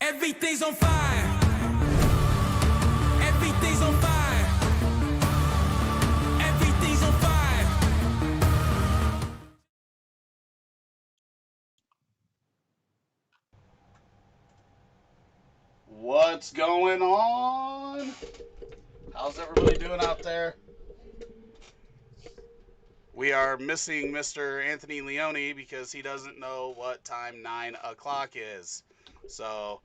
Everything's on fire. Everything's on fire. Everything's on fire. What's going on? How's everybody doing out there? We are missing Mr. Anthony Leone because he doesn't know what time 9 o'clock is. So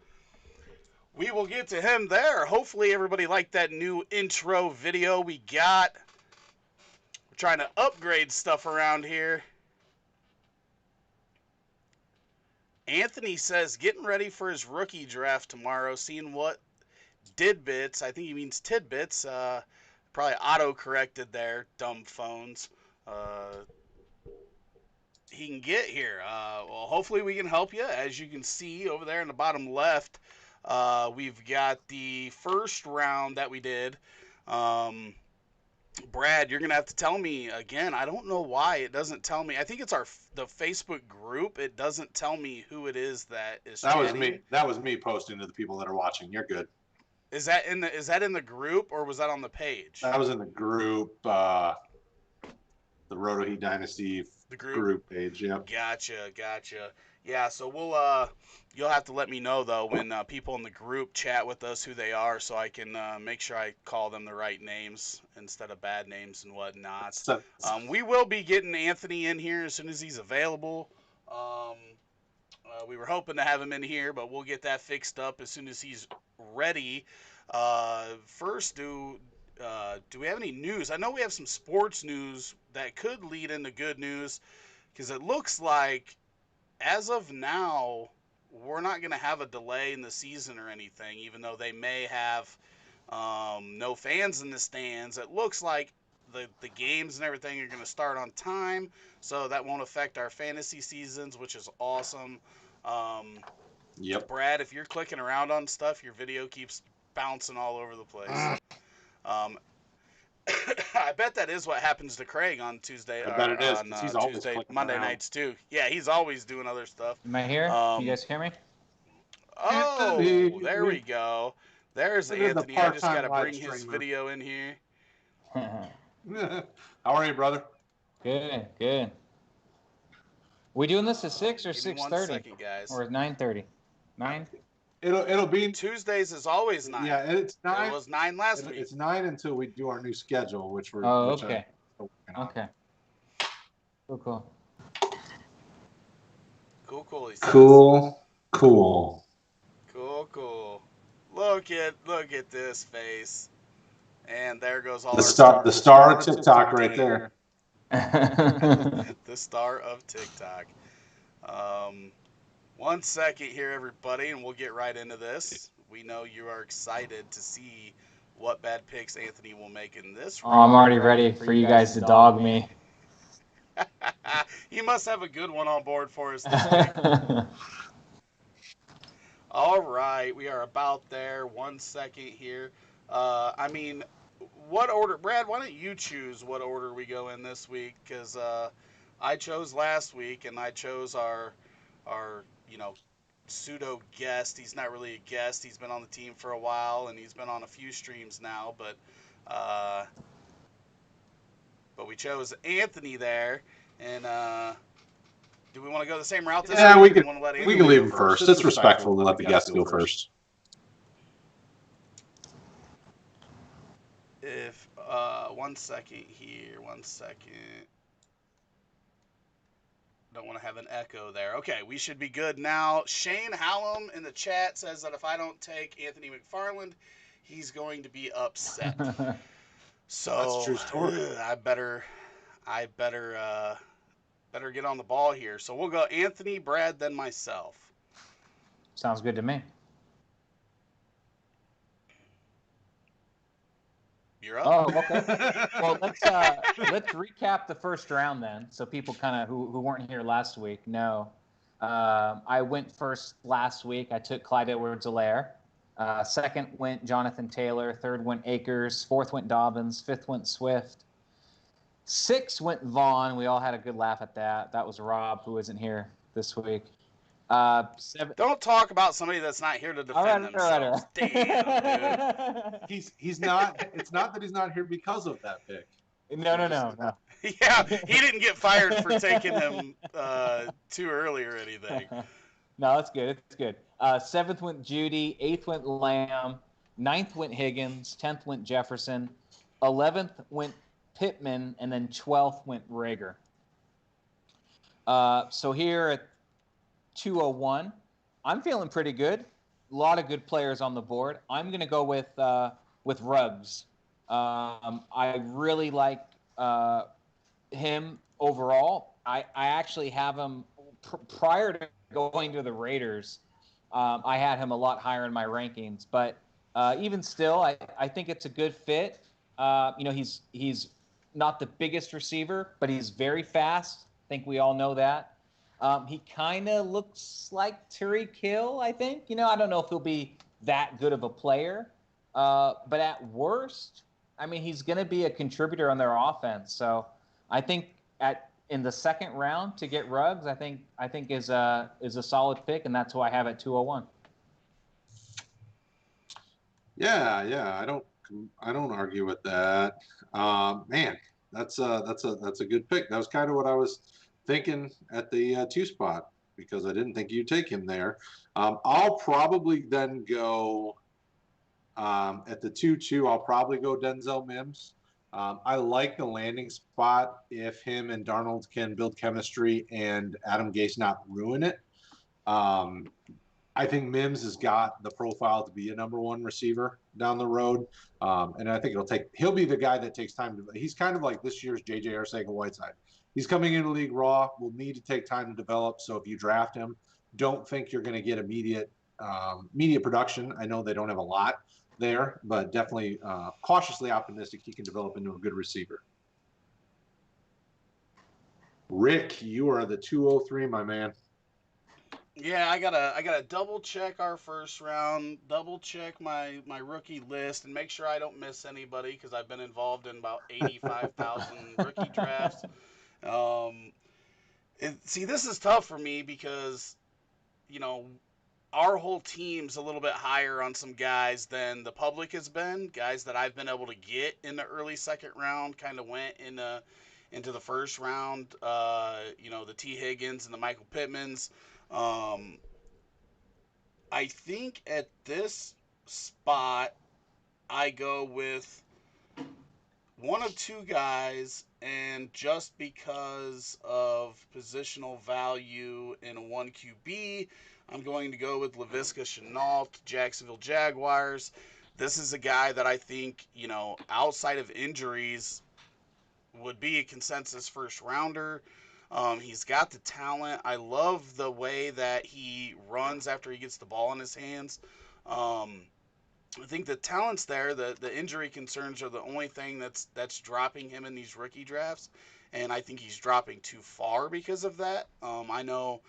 we will get to him there. Hopefully everybody liked that new intro video we got. We're trying to upgrade stuff around here. Anthony says getting ready for his rookie draft tomorrow, seeing what tidbits, I think he means tidbits, probably auto-corrected there, dumb phones, he can get here. Well, hopefully we can help you. As you can see over there in the bottom left, we've got the first round that we did. Brad, you're going to have to tell me again. I don't know why it doesn't tell me. I think it's the Facebook group. It doesn't tell me who it is that is That was chatting. me. That was me posting to the people that are watching. You're good. Is that in the group or was that on the page? That was in the group, the Roto Heat Dynasty group page. Yep. Gotcha. Yeah, so you'll have to let me know though when people in the group chat with us who they are, so I can make sure I call them the right names instead of bad names and whatnot. We will be getting Anthony in here as soon as he's available. We were hoping to have him in here, but we'll get that fixed up as soon as he's ready. First, do we have any news? I know we have some sports news that could lead into good news, because it looks like, as of now, we're not going to have a delay in the season or anything, even though they may have no fans in the stands. It looks like the games and everything are going to start on time, so that won't affect our fantasy seasons, which is awesome. Yep. Brad, if you're clicking around on stuff, your video keeps bouncing all over the place. I bet that is what happens to Craig on Tuesday. I bet it is. On He's always Tuesday, clicking Monday around. nights too. Yeah, he's always doing other stuff. Am I here? Can you guys hear me? Oh, Anthony. there we go. There's Look at the Anthony. I just got to part-time bring live his streamer. video in here. How are you, brother? Good. We doing this at 6 or Give me 1 6:30? second, guys. Or 9:30? 9? It'll be Tuesdays is always 9. Yeah, it's 9. It was 9 last week. It's 9 until we do our new schedule, which we're. Oh, which okay. I'm still working on. Okay. Cool. Cool. He says. Cool. Cool. Look at this face. And there goes all The our star of TikTok right there. The star of TikTok. 1 second here, everybody, and we'll get right into this. We know you are excited to see what bad picks Anthony will make in this round. Oh, I'm already ready for you guys to dog me. You must have a good one on board for us this week. All right, we are about there. 1 second here. What order, Brad? Why don't you choose what order we go in this week? Because I chose last week, and I chose our pseudo guest. He's not really a guest. He's been on the team for a while, and he's been on a few streams now. But we chose Anthony there, and do we want to go the same route this week? We can leave him first. It's respectful to let the guests go first. If 1 second here, 1 second. Don't want to have an echo there. Okay, we should be good now. Shane Hallam in the chat says that if I don't take Anthony McFarland, he's going to be upset. So that's a true story. I better get on the ball here. So we'll go Anthony, Brad, then myself. Sounds good to me. You're up. Oh, okay. Well, let's recap the first round then, so people kind of who weren't here last week know. I went first last week. I took Clyde Edwards-Helaire. Second went Jonathan Taylor. Third went Akers. Fourth went Dobbins. Fifth went Swift. Sixth went Vaughn. We all had a good laugh at that. That was Rob, who isn't here this week. Seven. Don't talk about somebody that's not here to defend themselves. Damn, dude. He's not. It's not that he's not here because of that pick. No. Yeah, he didn't get fired for taking him too early or anything. No, it's good. It's good. 7th went Judy. 8th went Lamb. 9th went Higgins. 10th went Jefferson. 11th went Pittman, and then 12th went Rager. So here at 201, I'm feeling pretty good. A lot of good players on the board. I'm going to go with Ruggs. I really like him overall. I actually have him prior to going to the Raiders. I had him a lot higher in my rankings, but even still, I think it's a good fit. He's not the biggest receiver, but he's very fast. I think we all know that. He kind of looks like Tyreek Hill, I think. I don't know if he'll be that good of a player, but at worst, he's going to be a contributor on their offense. So I think in the second round to get Ruggs, I think is a solid pick, and that's who I have at 201. Yeah, I don't argue with that. Man, that's a good pick. That was kind of what I was thinking at the 2 spot, because I didn't think you'd take him there. I'll probably then go at the 2-2. I'll probably go Denzel Mims. I like the landing spot if him and Darnold can build chemistry and Adam Gase not ruin it. I think Mims has got the profile to be a number 1 receiver down the road. And I think he'll be the guy that takes time he's kind of like this year's J.J. Arcega-Whiteside. He's coming into the league raw, will need to take time to develop. So if you draft him, don't think you're going to get immediate production. I know they don't have a lot there, but definitely cautiously optimistic he can develop into a good receiver. Rick, you are the 203, my man. Yeah, I gotta double check our first round, double check my rookie list, and make sure I don't miss anybody, because I've been involved in about 85,000 rookie drafts. See, this is tough for me because, our whole team's a little bit higher on some guys than the public has been. Guys that I've been able to get in the early second round kind of went into the first round. The T. Higgins and the Michael Pittmans. I think at this spot, I go with one of 2 guys, and just because of positional value in a 1 QB, I'm going to go with Laviska Shenault, Jacksonville Jaguars. This is a guy that I think, outside of injuries, would be a consensus first rounder. He's got the talent. I love the way that he runs after he gets the ball in his hands. I think the talent's there. The injury concerns are the only thing that's dropping him in these rookie drafts, and I think he's dropping too far because of that. I know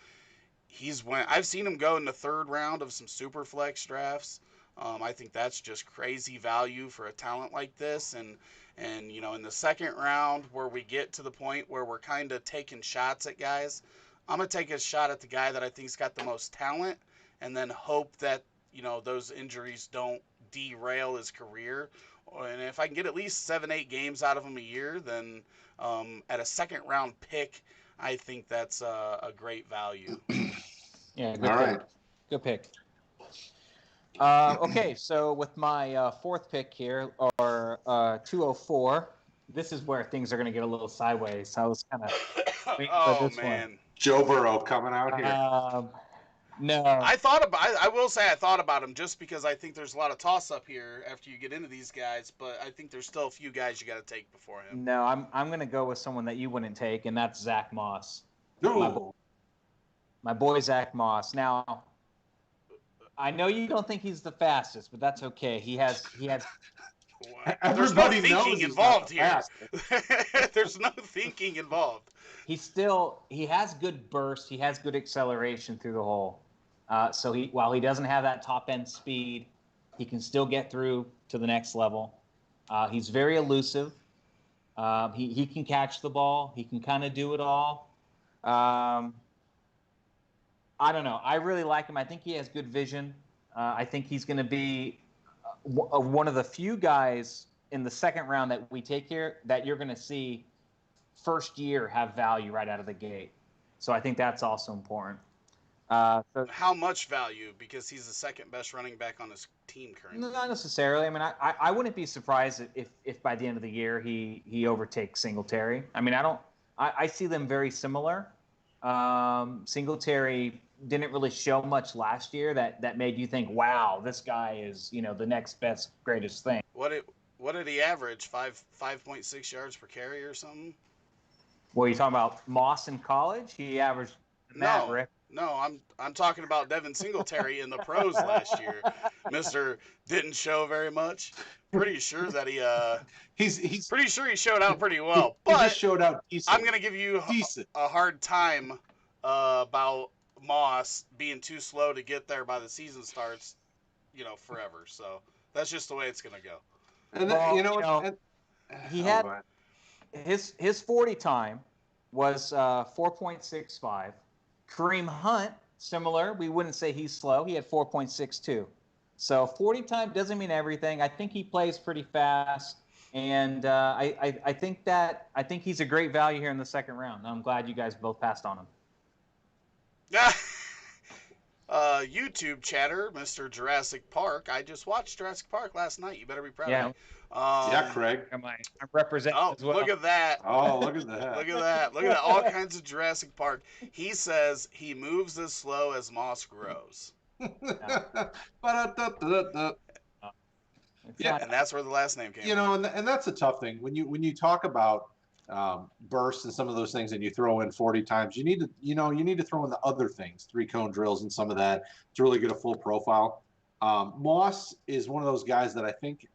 I've seen him go in the 3rd round of some super flex drafts. I think that's just crazy value for a talent like this, and in the 2nd round, where we get to the point where we're kind of taking shots at guys, I'm gonna take a shot at the guy that I think's got the most talent, and then hope that those injuries don't derail his career. And if I can get at least 7-8 games out of him a year, then at a 2nd round pick, I think that's a great value. Yeah, good All pick. right. Good pick. Okay, so with my 4th pick here, or 204, this is where things are going to get a little sideways. I was kind of waiting for this one. Joe Burrow coming out here. No. I will say I thought about him, just because I think there's a lot of toss-up here after you get into these guys, but I think there's still a few guys you got to take before him. No, I'm going to go with someone that you wouldn't take, and that's Zach Moss. No. My boy Zach Moss. Now, I know you don't think he's the fastest, but that's okay. He has. There's no thinking involved here. There's no thinking involved. He has good burst. He has good acceleration through the hole. So while he doesn't have that top end speed, he can still get through to the next level. He's very elusive. He can catch the ball. He can kind of do it all. I don't know. I really like him. I think he has good vision. I think he's going to be one of the few guys in the second round that we take here that you're going to see first year have value right out of the gate. So I think that's also important. So How much value? Because he's the second best running back on his team currently. not necessarily. I mean, I wouldn't be surprised if by the end of the year he overtakes Singletary. I mean, I see them very similar. Singletary didn't really show much last year that made you think, wow, this guy is, the next best, greatest thing. What did he average? 5.6 yards per carry or something? Well, you talking about Moss in college? He averaged that, Rick. No, I'm talking about Devin Singletary in the pros last year. Mister didn't show very much. Pretty sure that he's pretty sure he showed out pretty well. He But just showed out decent. I'm gonna give you a hard time about Moss being too slow to get there by the season starts, forever. So that's just the way it's gonna go. And well, he had his 40 time was 4.65. Kareem Hunt, similar. We wouldn't say he's slow. He had 4.62. So 40 time doesn't mean everything. I think he plays pretty fast, and I think he's a great value here in the second round. I'm glad you guys both passed on him. YouTube chatter, Mr. Jurassic Park. I just watched Jurassic Park last night. You better be proud of me. Yeah, Craig. I'm representing as well. Look at that. Oh, look at that. Look at that. Look at that. All kinds of Jurassic Park. He says he moves as slow as moss grows. Yeah, and that's where the last name came from. And that's a tough thing. When you talk about bursts and some of those things and you throw in 40 times, you need to throw in the other things, 3-cone drills and some of that to really get a full profile. Moss is one of those guys that I think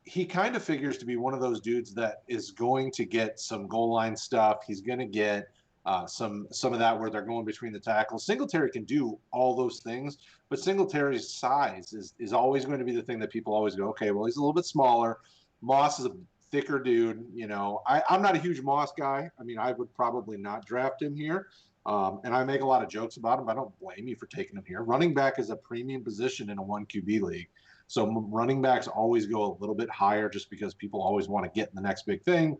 he kind of figures to be one of those dudes that is going to get some goal line stuff. He's going to get some of that where they're going between the tackles. Singletary can do all those things, but Singletary's size is always going to be the thing that people always go, okay, well, he's a little bit smaller. Moss is a thicker dude. I'm not a huge Moss guy. I mean, I would probably not draft him here. And I make a lot of jokes about him. I don't blame you for taking him here. Running back is a premium position in a 1 QB league. So running backs always go a little bit higher just because people always want to get in the next big thing,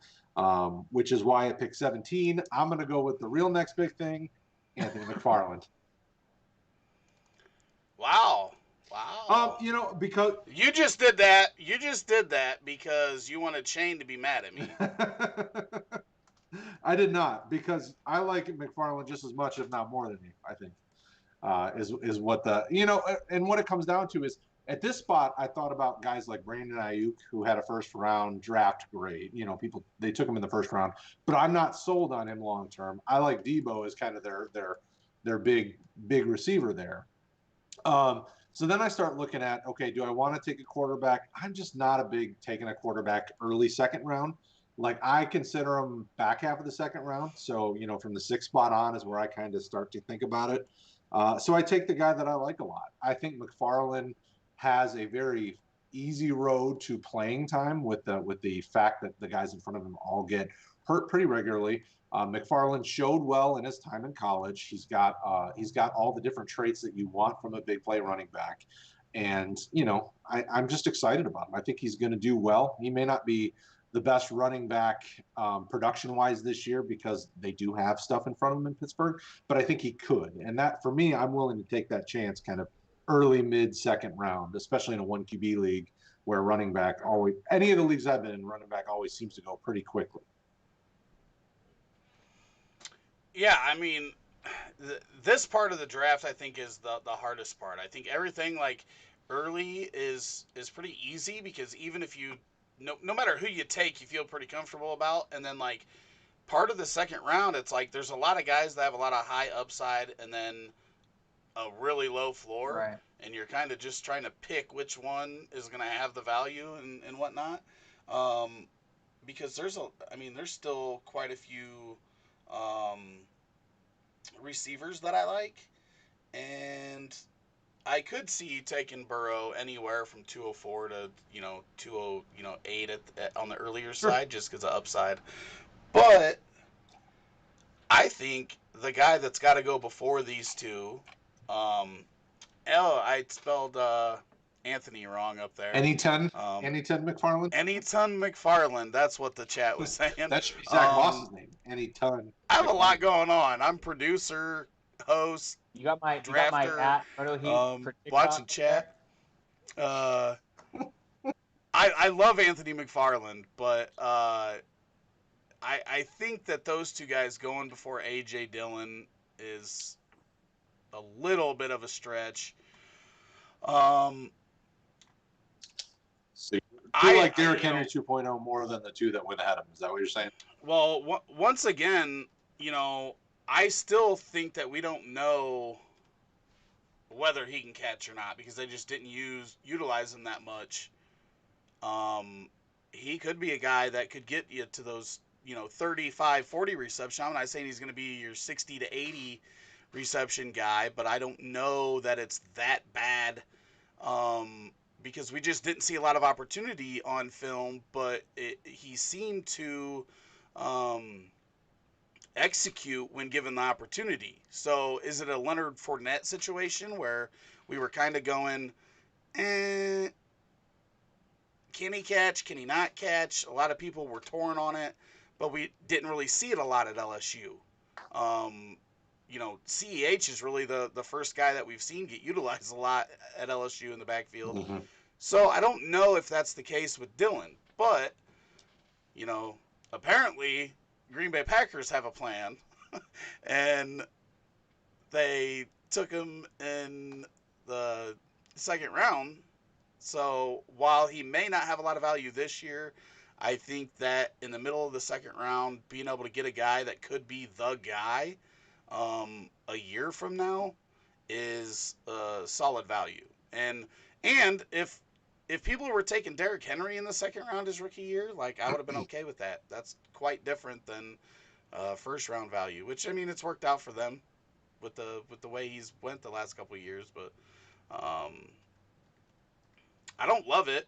which is why I picked 17. I'm going to go with the real next big thing, Anthony McFarland. Wow. Because you just did that. You just did that because you wanted Shane to be mad at me. I did not, because I like McFarland just as much, if not more than you, I think, is what and what it comes down to is, at this spot, I thought about guys like Brandon Aiyuk, who had a first-round draft grade. People, they took him in the first round, but I'm not sold on him long-term. I like Debo as kind of their big receiver there. So then I start looking at, okay, do I want to take a quarterback? I'm just not a big taking a quarterback early second round. Like, I consider him back half of the second round. So, from the 6th spot on is where I kind of start to think about it. So I take the guy that I like a lot. I think McFarland has a very easy road to playing time with the fact that the guys in front of him all get hurt pretty regularly. McFarland showed well in his time in college. He's got all the different traits that you want from a big play running back. And, I'm just excited about him. I think he's going to do well. He may not be the best running back production-wise this year because they do have stuff in front of him in Pittsburgh, but I think he could. And that, for me, I'm willing to take that chance kind of early, mid-second round, especially in a 1 QB league where running back always, any of the leagues I've been in, running back always seems to go pretty quickly. Yeah, I mean, this part of the draft, I think, is the hardest part. I think everything, like, early is pretty easy because even if you, no matter who you take, you feel pretty comfortable about. And then, like, part of the second round, it's like there's a lot of guys that have a lot of high upside and then a really low floor. Right. And you're kind of just trying to pick which one is going to have the value and whatnot. Because there's still quite a few receivers that I like. And I could see taking Burrow anywhere from 204 to 208 on the earlier side, just because of upside. But I think the guy that's got to go before these two, I spelled Anthony wrong up there. Anyton Um, McFarland. Anyton McFarland. That's what the chat was saying. That should be Zach Moss's name. Anyton. I have a lot going on. I'm producer, host, You got my drafter, at Proto Heat for TikTok watching chat. I love Anthony McFarland, but I think that those two guys going before A.J. Dillon is a little bit of a stretch. So you like Derrick Henry 2.0 more than the two that went ahead of him. Is that what you're saying? Well, once again, I still think that we don't know whether he can catch or not because they just didn't utilize him that much. He could be a guy that could get you to those, 35, 40 reception. I'm not saying he's going to be your 60 to 80 reception guy, but I don't know that it's that bad because we just didn't see a lot of opportunity on film, but he seemed to execute when given the opportunity. So is it a Leonard Fournette situation where we were kind of going, can he catch? Can he not catch? A lot of people were torn on it, but we didn't really see it a lot at LSU. CEH is really the first guy that we've seen get utilized a lot at LSU in the backfield. Mm-hmm. So I don't know if that's the case with Dillon, but, apparently Green Bay Packers have a plan, and they took him in the second round. So while he may not have a lot of value this year, I think that in the middle of the second round, being able to get a guy that could be the guy a year from now is solid value. And if people were taking Derrick Henry in the second round his rookie year, like I would have been okay with that. That's quite different than first round value, which I mean it's worked out for them with the way he's went the last couple of years, but I don't love it.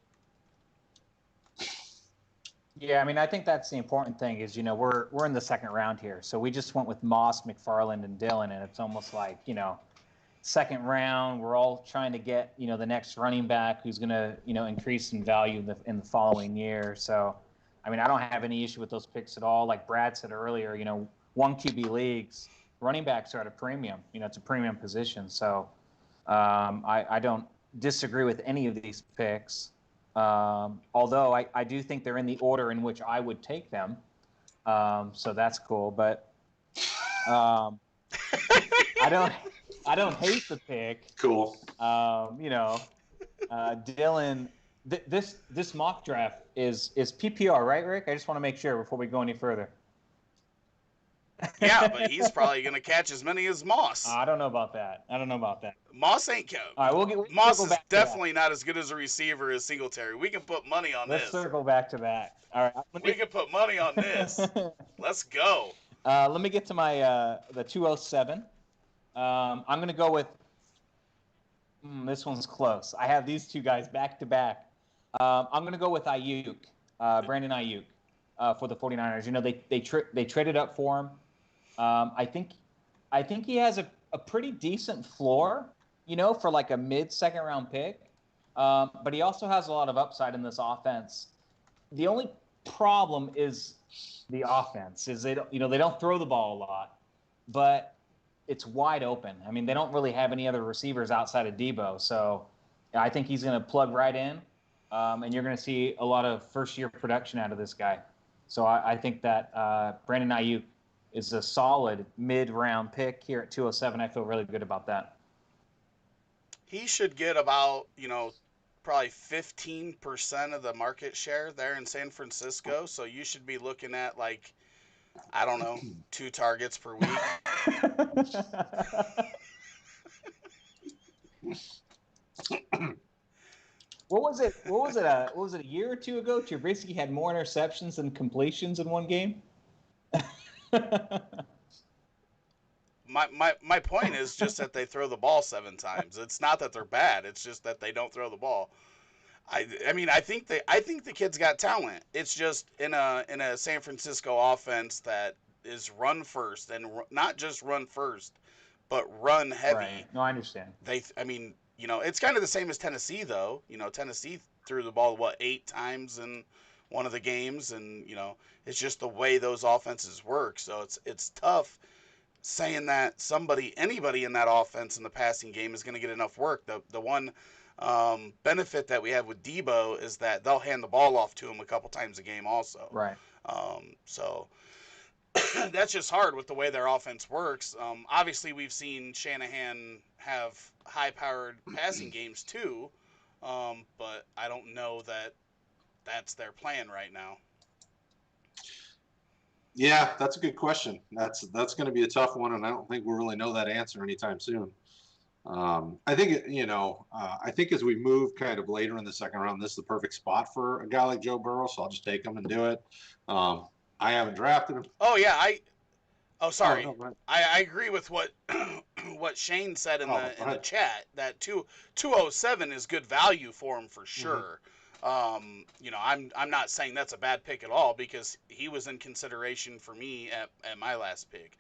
Yeah, I mean, I think that's the important thing is, we're in the second round here. So we just went with Moss, McFarland, and Dillon, and it's almost like, second round, we're all trying to get, the next running back who's going to, increase in value in the following year. So, I mean, I don't have any issue with those picks at all. Like Brad said earlier, one QB leagues, running backs are at a premium. It's a premium position. So I don't disagree with any of these picks. Although I do think they're in the order in which I would take them. So that's cool. But I don't hate the pick. Cool. Dillon, this mock draft is PPR, right, Rick? I just want to make sure before we go any further. Yeah, but he's probably going to catch as many as Moss. I don't know about that. Moss ain't All right, Moss is definitely not as good as a receiver as Singletary. We can put money on this. Let's circle back to that. All right. We can put money on this. Let's go. Let me get to my the 207. I'm going to go with this one's close. I have these two guys back to back. I'm going to go with Aiyuk, Brandon Aiyuk, for the 49ers. They traded up for him. I think he has a pretty decent floor, for like a mid-second round pick. But he also has a lot of upside in this offense. The only problem is the offense is they don't throw the ball a lot, but it's wide open. I mean, they don't really have any other receivers outside of Debo. So I think he's going to plug right in, and you're going to see a lot of first-year production out of this guy. So I think that Brandon Aiyuk is a solid mid-round pick here at 207. I feel really good about that. He should get about, probably 15% of the market share there in San Francisco. So you should be looking at, like, I don't know, 2 targets per week. What was it? A year or two ago? Trubisky had more interceptions than completions in one game. My point is just that they throw the ball 7 times. It's not that they're bad. It's just that they don't throw the ball. I think the kid's got talent. It's just in a San Francisco offense that is run first, and not just run first, but run heavy. Right. No, I understand. I mean, it's kind of the same as Tennessee, though. Tennessee threw the ball 8 times in one of the games, and it's just the way those offenses work. So it's tough saying that anybody in that offense in the passing game is going to get enough work. The one benefit that we have with Debo is that they'll hand the ball off to him a couple times a game, also. Right. So that's just hard with the way their offense works. Obviously, we've seen Shanahan have high-powered passing games too, but I don't know that that's their plan right now. Yeah, that's a good question. That's going to be a tough one, and I don't think we'll really know that answer anytime soon. I think I think as we move kind of later in the second round, this is the perfect spot for a guy like Joe Burrow. So I'll just take him and do it. I haven't drafted him. Oh yeah, sorry. Oh, no, I agree with what what Shane said in the chat, that 207 is good value for him for sure. I'm not saying that's a bad pick at all, because he was in consideration for me at my last pick.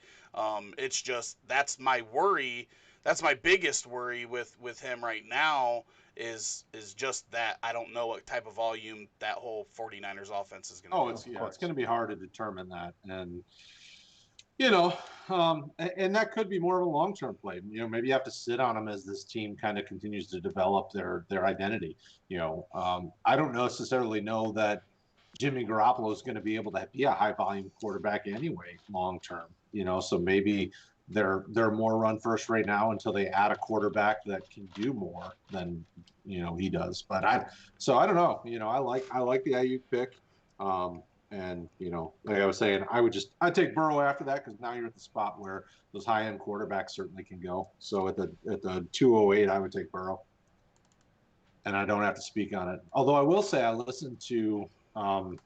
It's just that's my worry. That's my biggest worry with him right now is just that I don't know what type of volume that whole 49ers offense is going to be. It's going to be hard to determine that, and and that could be more of a long-term play. Maybe you have to sit on them as this team kind of continues to develop their identity. I don't necessarily know that Jimmy Garoppolo is going to be able to be a high-volume quarterback anyway, long-term. So maybe they're more run first right now until they add a quarterback that can do more than he does. But I don't know. I like the Aiyuk pick. And like I was saying, I'd take Burrow after that, because now you're at the spot where those high-end quarterbacks certainly can go. So at the 208, I would take Burrow, and I don't have to speak on it. Although I will say I listen to all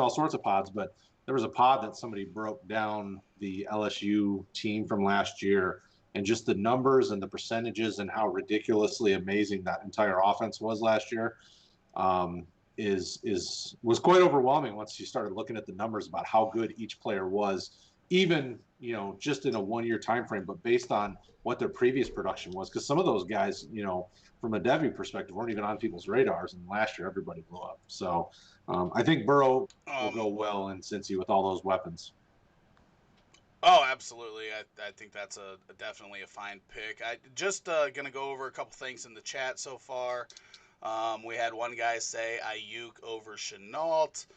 sorts of pods, but there was a pod that somebody broke down the LSU team from last year, and just the numbers and the percentages and how ridiculously amazing that entire offense was last year. Was quite overwhelming once you started looking at the numbers about how good each player was, even just in a 1-year time frame, but based on what their previous production was, because some of those guys, from a debut perspective, weren't even on people's radars, and last year everybody blew up. So I think Burrow will go well in Cincy with all those weapons. Oh, absolutely. I think that's definitely a fine pick. I just gonna go over a couple things in the chat so far. We had one guy say Aiyuk over Shenault.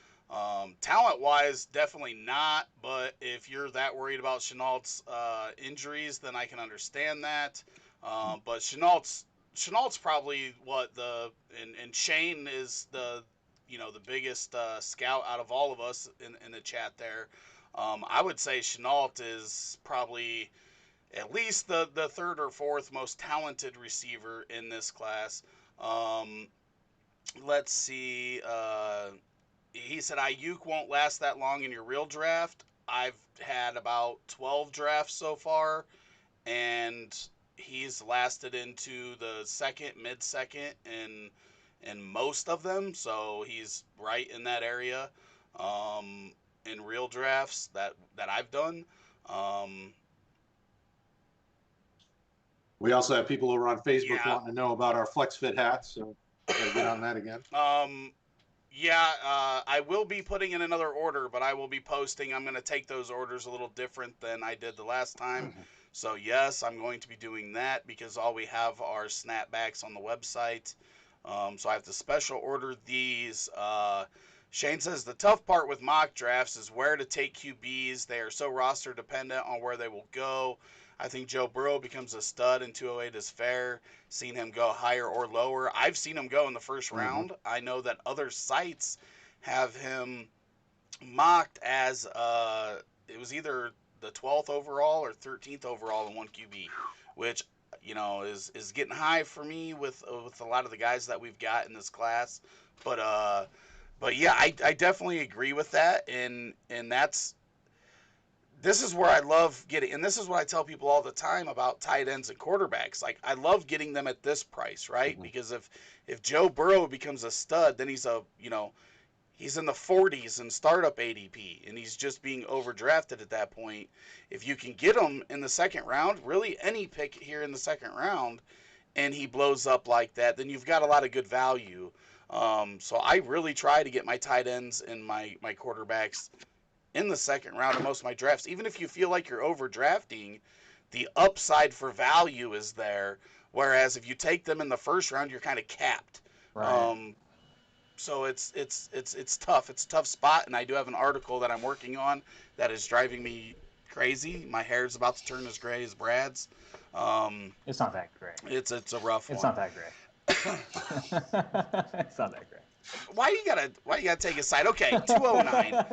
Talent-wise, definitely not. But if you're that worried about Shenault's injuries, then I can understand that. But Shenault's probably and Shane is the biggest scout out of all of us in the chat there. I would say Shenault is probably at least the third or fourth most talented receiver in this class. Let's see. He said Aiyuk won't last that long in your real draft. I've had about 12 drafts so far, and he's lasted into the mid-second in most of them. So he's right in that area in real drafts that I've done. We also have people over on Facebook wanting to know about our Flex Fit hats, so gotta get on that again. I will be putting in another order, but I will be posting. I'm going to take those orders a little different than I did the last time. So yes, I'm going to be doing that, because all we have are snapbacks on the website. So I have to special order these. Shane says the tough part with mock drafts is where to take QBs. They are so roster dependent on where they will go. I think Joe Burrow becomes a stud in 208 is fair. Seen him go higher or lower. I've seen him go in the first round. I know that other sites have him mocked as it was either the 12th overall or 13th overall in 1 QB, which is getting high for me with a lot of the guys that we've got in this class. But yeah, I definitely agree with that, and this is where I love getting, and this is what I tell people all the time about tight ends and quarterbacks. Like, I love getting them at this price, right? Because if Joe Burrow becomes a stud, then he's he's in the 40s in startup ADP, and he's just being overdrafted at that point. If you can get him in the second round, really any pick here in the second round, and he blows up like that, then you've got a lot of good value. So I really try to get my tight ends and my quarterbacks in the second round of most of my drafts. Even if you feel like you're overdrafting, the upside for value is there. Whereas if you take them in the first round, you're kind of capped. Right. So it's tough. It's a tough spot, and I do have an article that I'm working on that is driving me crazy. My hair's about to turn as gray as Brad's. It's not that great. It's a rough It's one. not that great. It's not that great. Why you gotta take a side? Okay, 209.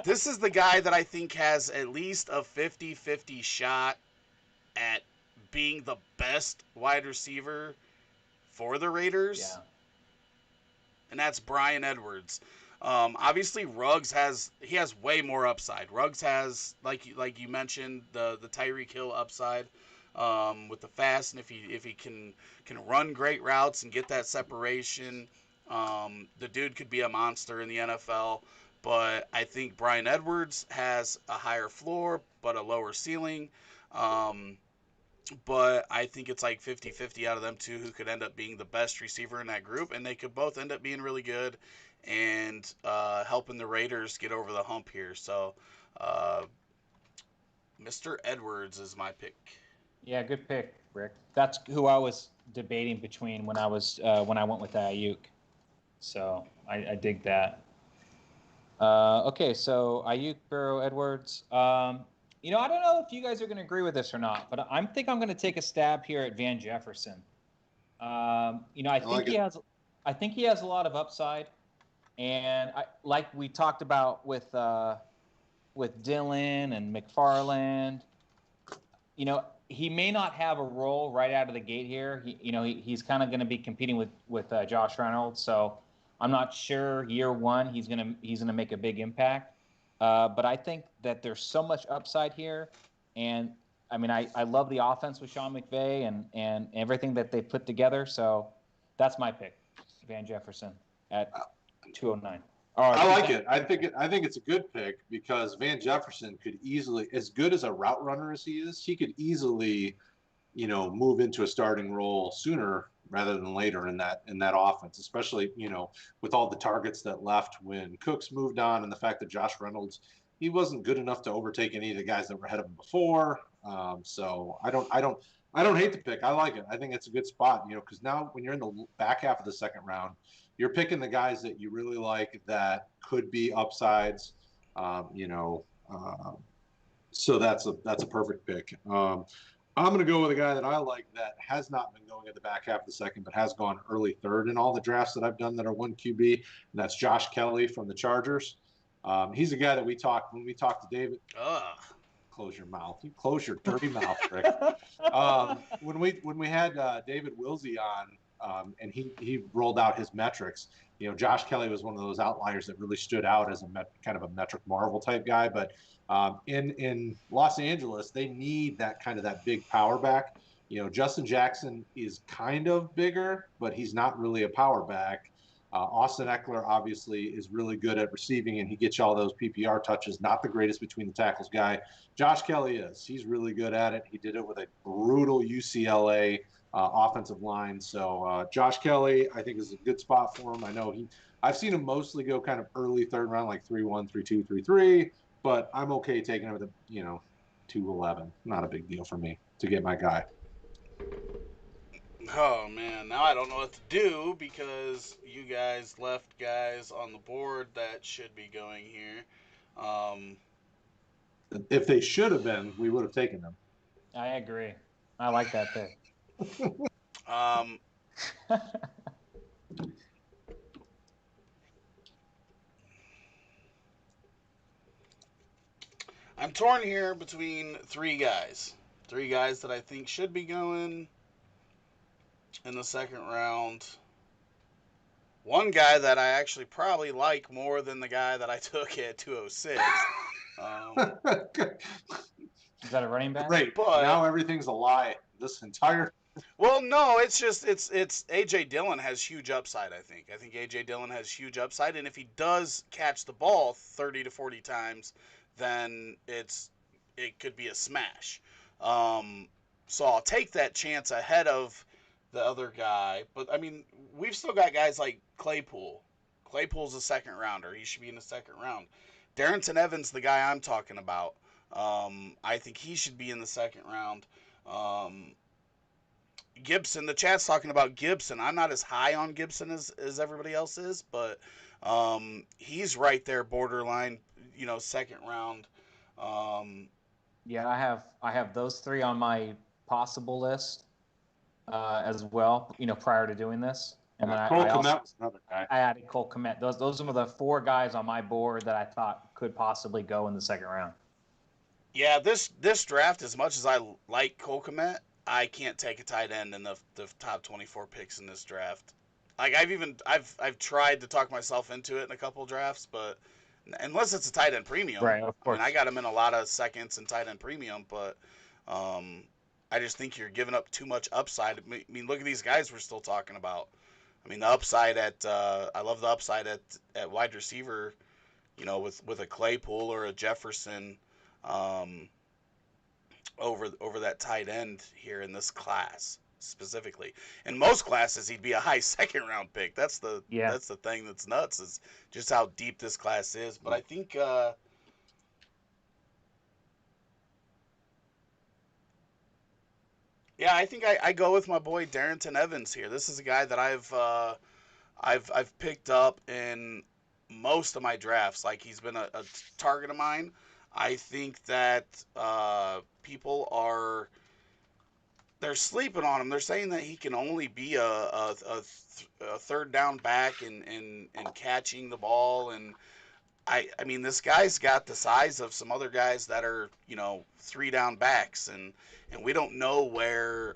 This is the guy that I think has at least a 50-50 shot at being the best wide receiver for the Raiders. Yeah. And that's Bryan Edwards. Obviously, Ruggs has way more upside. Ruggs has, like you mentioned, the Tyreek Hill upside with the fast, and if he can run great routes and get that separation, the dude could be a monster in the NFL. But I think Bryan Edwards has a higher floor but a lower ceiling. But I think it's like 50-50 out of them two who could end up being the best receiver in that group, and they could both end up being really good and helping the Raiders get over the hump here. So Mr. Edwards is my pick. Yeah, good pick, Rick. That's who I was debating between when I went with Aiyuk. So I dig that. Okay, so Aiyuk, Burrow, Edwards. I don't know if you guys are going to agree with this or not, but I'm going to take a stab here at Van Jefferson. I think he has a lot of upside, and like we talked about with Dillon and McFarland. He may not have a role right out of the gate here. He's kind of going to be competing with Josh Reynolds, so I'm not sure year one he's gonna make a big impact. But I think that there's so much upside here, and I mean I love the offense with Sean McVay and everything that they put together. So that's my pick, Van Jefferson at 209. I like it. I think it's a good pick because Van Jefferson could easily, as good as a route runner as he is, he could easily, move into a starting role sooner rather than later in that offense, especially, with all the targets that left when Cooks moved on and the fact that Josh Reynolds, he wasn't good enough to overtake any of the guys that were ahead of him before. So I don't hate the pick. I like it. I think it's a good spot, because now when you're in the back half of the second round, you're picking the guys that you really like that could be upsides, so that's a perfect pick. I'm going to go with a guy that I like that has not been going at the back half of the second, but has gone early third in all the drafts that I've done that are one QB, and that's Josh Kelly from the Chargers. He's a guy that when we talked to David. Close your mouth. You close your dirty mouth, Rick. When we had David Wilsey on, and he rolled out his metrics. Josh Kelly was one of those outliers that really stood out as kind of a metric marvel type guy. But in Los Angeles, they need that big power back. Justin Jackson is kind of bigger, but he's not really a power back. Austin Eckler obviously is really good at receiving, and he gets you all those PPR touches. Not the greatest between the tackles guy. Josh Kelly is. He's really good at it. He did it with a brutal UCLA offensive line. So Josh Kelly, I think, is a good spot for him. I know I've seen him mostly go kind of early third round, like 3-1, 3-2, 3-3. But I'm okay taking him at 2-11. Not a big deal for me to get my guy. Oh man, now I don't know what to do because you guys left guys on the board that should be going here. If they should have been, we would have taken them. I agree. I like that pick. I'm torn here between three guys that I think should be going in the second round. One guy that I actually probably like more than the guy that I took at 206. Is that a running back? Great. But now everything's a lie. This entire Well, no, it's just it's AJ Dillon has huge upside. I think AJ Dillon has huge upside, and if he does catch the ball 30 to 40 times, then it could be a smash. Um, so I'll take that chance ahead of the other guy. But I mean, we've still got guys like Claypool. Claypool's a second rounder. He should be in the second round. Darrynton Evans, the guy I'm talking about. I think he should be in the second round. Um, Gibson, the chat's talking about Gibson. I'm not as high on Gibson as everybody else is, but he's right there, borderline, second round. Um, Yeah, I have those three on my possible list as well. Prior to doing this, and then Cole I also Kmet was another guy. I added Cole Kmet. Those are the four guys on my board that I thought could possibly go in the second round. yeah, this draft, as much as I like Cole Kmet, I can't take a tight end in the top 24 picks in this draft. Like I've tried to talk myself into it in a couple drafts, but unless it's a tight end premium, Right, of course. I got him in a lot of seconds and tight end premium, but um, I just think you're giving up too much upside. I mean, look at these guys we're still talking about. I mean, the upside at I love the upside at wide receiver, with a Claypool or a Jefferson, um, over that tight end here in this class specifically. In most classes, he'd be a high second round pick. That's the Yeah. that's the thing that's nuts, is just how deep this class is. But I think yeah, I think I go with my boy Darrynton Evans here. This is a guy that I've picked up in most of my drafts. Like, he's been a target of mine. I think that people they're sleeping on him. They're saying that he can only be a third down back and catching the ball. And I mean, this guy's got the size of some other guys that are, three down backs, and we don't know where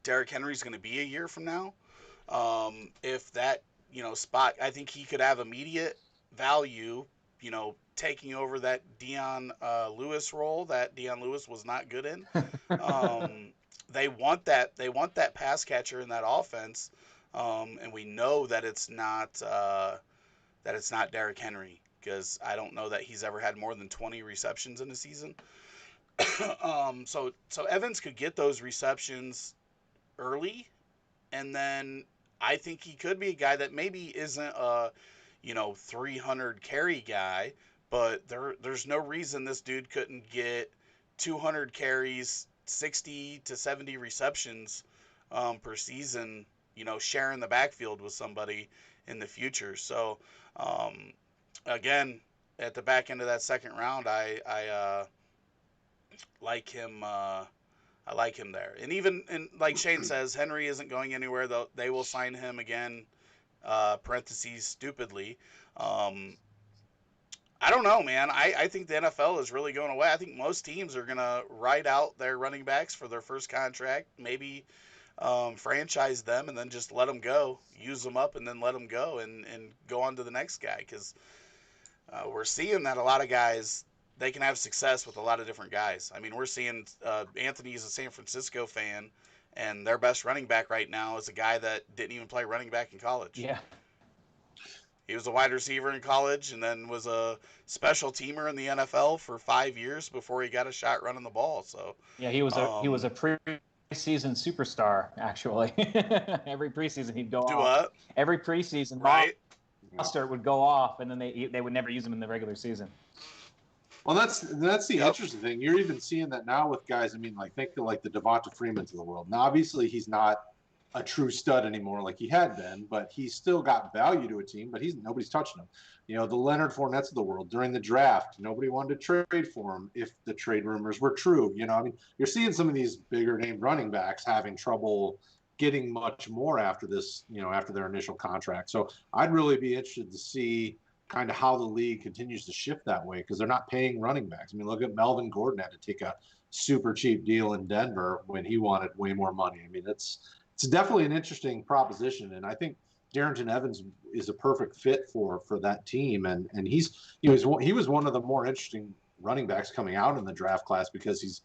Derrick Henry's going to be a year from now. If that, spot, I think he could have immediate value, taking over that Dion Lewis role that Dion Lewis was not good in. They want that pass catcher in that offense, and we know that it's not Derrick Henry, because I don't know that he's ever had more than 20 receptions in a season. So Evans could get those receptions early, and then I think he could be a guy that maybe isn't a 300 carry guy, but there's no reason this dude couldn't get 200 carries, 60 to 70 receptions per season, sharing the backfield with somebody in the future. So again, at the back end of that second round, I like him. I like him there. And like Shane says, Henry isn't going anywhere, though. They will sign him again, parentheses, stupidly. I don't know, man. I think the NFL is really going away. I think most teams are going to ride out their running backs for their first contract, maybe franchise them, and then just let them go, use them up, and then let them go, and go on to the next guy. Because we're seeing that a lot of guys, they can have success with a lot of different guys. I mean, we're seeing Anthony's a San Francisco fan, and their best running back right now is a guy that didn't even play running back in college. Yeah. He was a wide receiver in college, and then was a special teamer in the NFL for 5 years before he got a shot running the ball. So Yeah, he was a preseason superstar, actually. Every preseason he'd go do off. what? Every preseason Right? roster would go off, and then they would never use him in the regular season. Well, that's the interesting thing. You're even seeing that now with guys. I mean, like, think of like the Devonta Freemans of the world. Now, obviously, he's not a true stud anymore like he had been, but he's still got value to a team. But nobody's touching him. The Leonard Fournettes of the world during the draft, nobody wanted to trade for him if the trade rumors were true. I mean, you're seeing some of these bigger name running backs having trouble getting much more after this. After their initial contract. So I'd really be interested to see kind of how the league continues to shift that way, because they're not paying running backs. I mean, look at Melvin Gordon had to take a super cheap deal in Denver when he wanted way more money. I mean, it's definitely an interesting proposition, and I think Darrynton Evans is a perfect fit for that team. And he was one of the more interesting running backs coming out in the draft class, because he's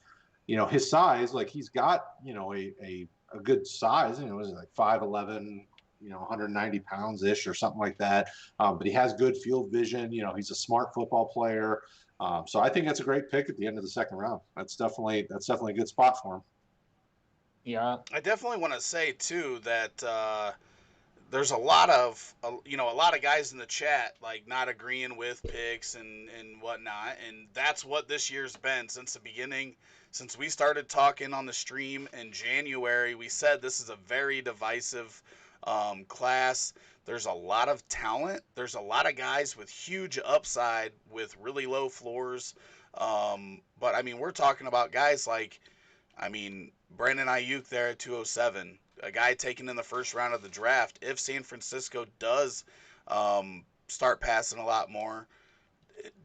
his size, like he's got, a good size, is like 5'11", 190 pounds ish or something like that. But he has good field vision. He's a smart football player. So I think that's a great pick at the end of the second round. That's definitely a good spot for him. Yeah. I definitely want to say too that there's a lot of guys in the chat like not agreeing with picks and whatnot, and that's what this year's been since the beginning. Since we started talking on the stream in January, we said this is a very divisive class. There's a lot of talent. There's a lot of guys with huge upside with really low floors. But I mean, we're talking about guys like, Brandon Aiyuk there at 207, a guy taken in the first round of the draft. If San Francisco does start passing a lot more,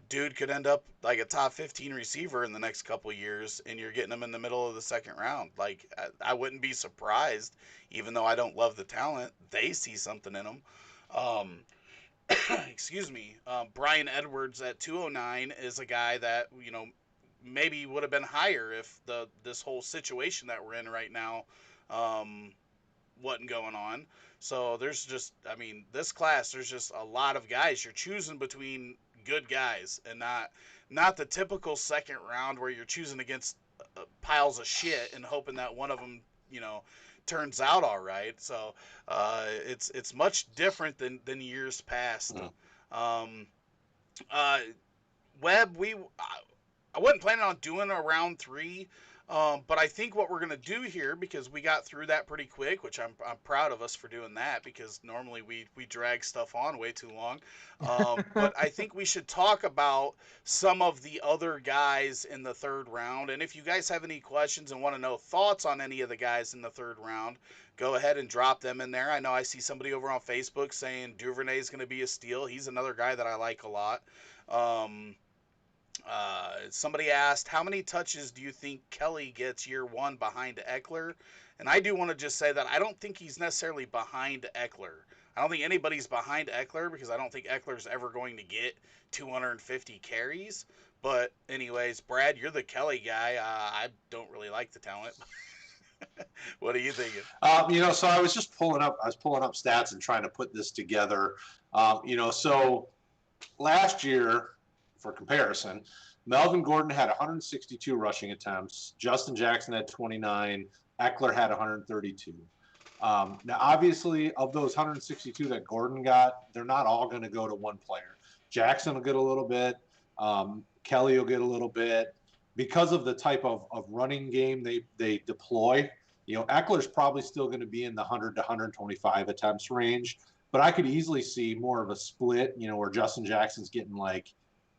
dude could end up like a top 15 receiver in the next couple years, and you're getting him in the middle of the second round. Like, I wouldn't be surprised, even though I don't love the talent. They see something in him. Excuse me. Bryan Edwards at 209 is a guy that, maybe would have been higher if this whole situation that we're in right now wasn't going on. So there's just, this class, there's just a lot of guys. You're choosing between good guys and not the typical second round where you're choosing against piles of shit and hoping that one of them, turns out all right. So it's much different than years past. Webb, I wasn't planning on doing a round 3, but I think what we're going to do here, because we got through that pretty quick, which I'm proud of us for doing that, because normally we drag stuff on way too long. But I think we should talk about some of the other guys in the third round. And if you guys have any questions and want to know thoughts on any of the guys in the third round, go ahead and drop them in there. I know I see somebody over on Facebook saying Duvernay is going to be a steal. He's another guy that I like a lot. Somebody asked, how many touches do you think Kelly gets year 1 behind Eckler? And I do want to just say that I don't think he's necessarily behind Eckler. I don't think anybody's behind Eckler, because I don't think Eckler's ever going to get 250 carries. But anyways, Brad, you're the Kelly guy. I don't really like the talent. What are you thinking? So I was just pulling up stats and trying to put this together. So last year, for comparison, Melvin Gordon had 162 rushing attempts. Justin Jackson had 29. Eckler had 132. Now, obviously, of those 162 that Gordon got, they're not all going to go to one player. Jackson will get a little bit. Kelly will get a little bit. Because of the type of running game they deploy, Eckler's probably still going to be in the 100 to 125 attempts range. But I could easily see more of a split, where Justin Jackson's getting like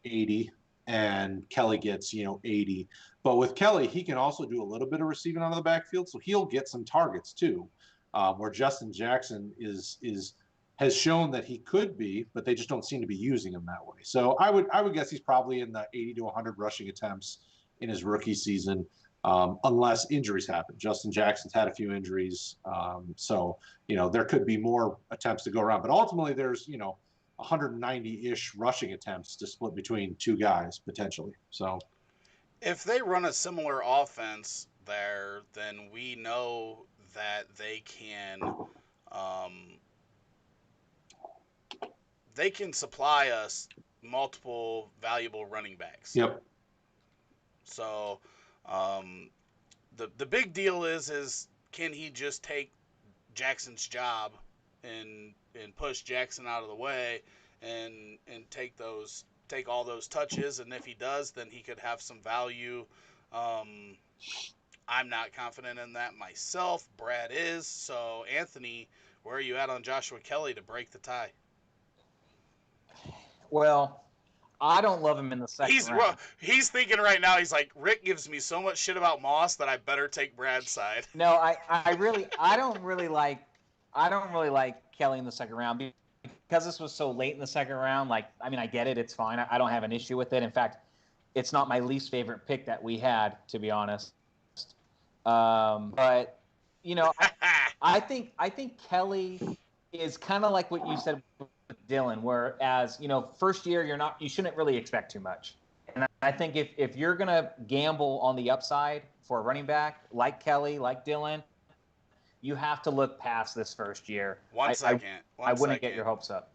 80 and Kelly gets 80. But with Kelly, he can also do a little bit of receiving out of the backfield, so he'll get some targets too, where Justin Jackson has shown that he could be, but they just don't seem to be using him that way. So I would guess he's probably in the 80 to 100 rushing attempts in his rookie season, unless injuries happen. Justin Jackson's had a few injuries, so there could be more attempts to go around, but ultimately there's 190-ish rushing attempts to split between two guys potentially. So if they run a similar offense there, then we know that they can supply us multiple valuable running backs. Yep. So the big deal is can he just take Jackson's job and push Jackson out of the way and take all those touches, and if he does, then he could have some value. I'm not confident in that myself. Brad is. So Anthony, where are you at on Joshua Kelly to break the tie? Well, I don't love him in the second round. He's thinking right now, he's like, Rick gives me so much shit about Moss that I better take Brad's side. No, I don't really like Kelly in the second round because this was so late in the second round. I get it. It's fine. I don't have an issue with it. In fact, it's not my least favorite pick that we had, to be honest. But I think Kelly is kind of like what you said with Dillon, whereas first year you shouldn't really expect too much, and I think if you're going to gamble on the upside for a running back like Kelly, like Dillon, you have to look past this first year. One second. I wouldn't get your hopes up.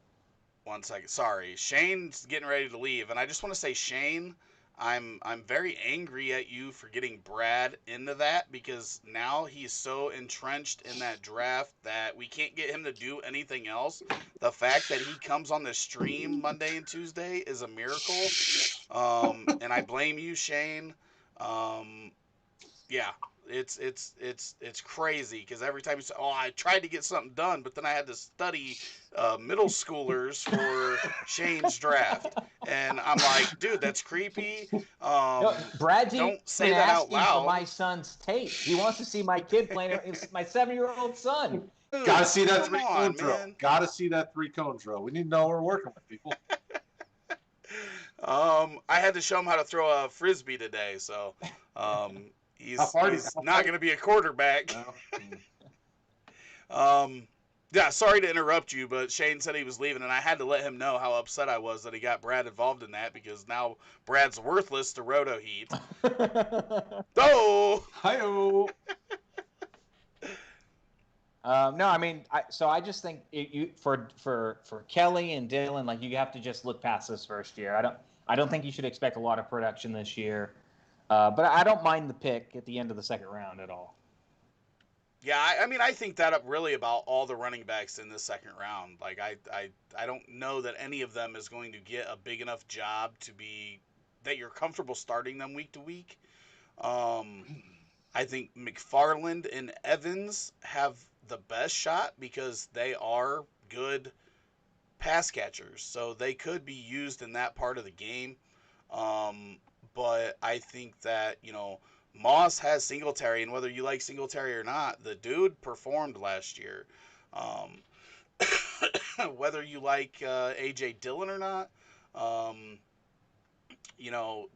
1 second. Sorry. Shane's getting ready to leave. And I just want to say, Shane, I'm very angry at you for getting Brad into that, because now he's so entrenched in that draft that we can't get him to do anything else. The fact that he comes on the stream Monday and Tuesday is a miracle. And I blame you, Shane. Yeah, it's crazy, because every time you say, "Oh, I tried to get something done, but then I had to study middle schoolers for Shane's draft," and I'm like, "Dude, that's creepy." Brad's don't say even that out asking loud. for my son's tape. He wants to see my kid playing. It's my 7-year-old son. Dude, Gotta see that come 3-cone on, drill. man. Gotta see that 3-cone drill. We need to know we're working with people. I had to show him how to throw a frisbee today, so he's not going to be a quarterback. No. Yeah, sorry to interrupt you, but Shane said he was leaving, and I had to let him know how upset I was that he got Brad involved in that, because now Brad's worthless to Roto Heat. Oh! Hi-oh. No, I mean, I just think for Kelly and Dillon, like, you have to just look past this first year. I don't think you should expect a lot of production this year, but I don't mind the pick at the end of the second round at all. Yeah, I mean, I think that up really about all the running backs in this second round. Like, I don't know that any of them is going to get a big enough job to be that you're comfortable starting them week to week. I think McFarland and Evans have the best shot because they are good pass catchers, so they could be used in that part of the game. But I think that, Moss has Singletary, and whether you like Singletary or not, the dude performed last year. Whether you like A.J. Dillon or not,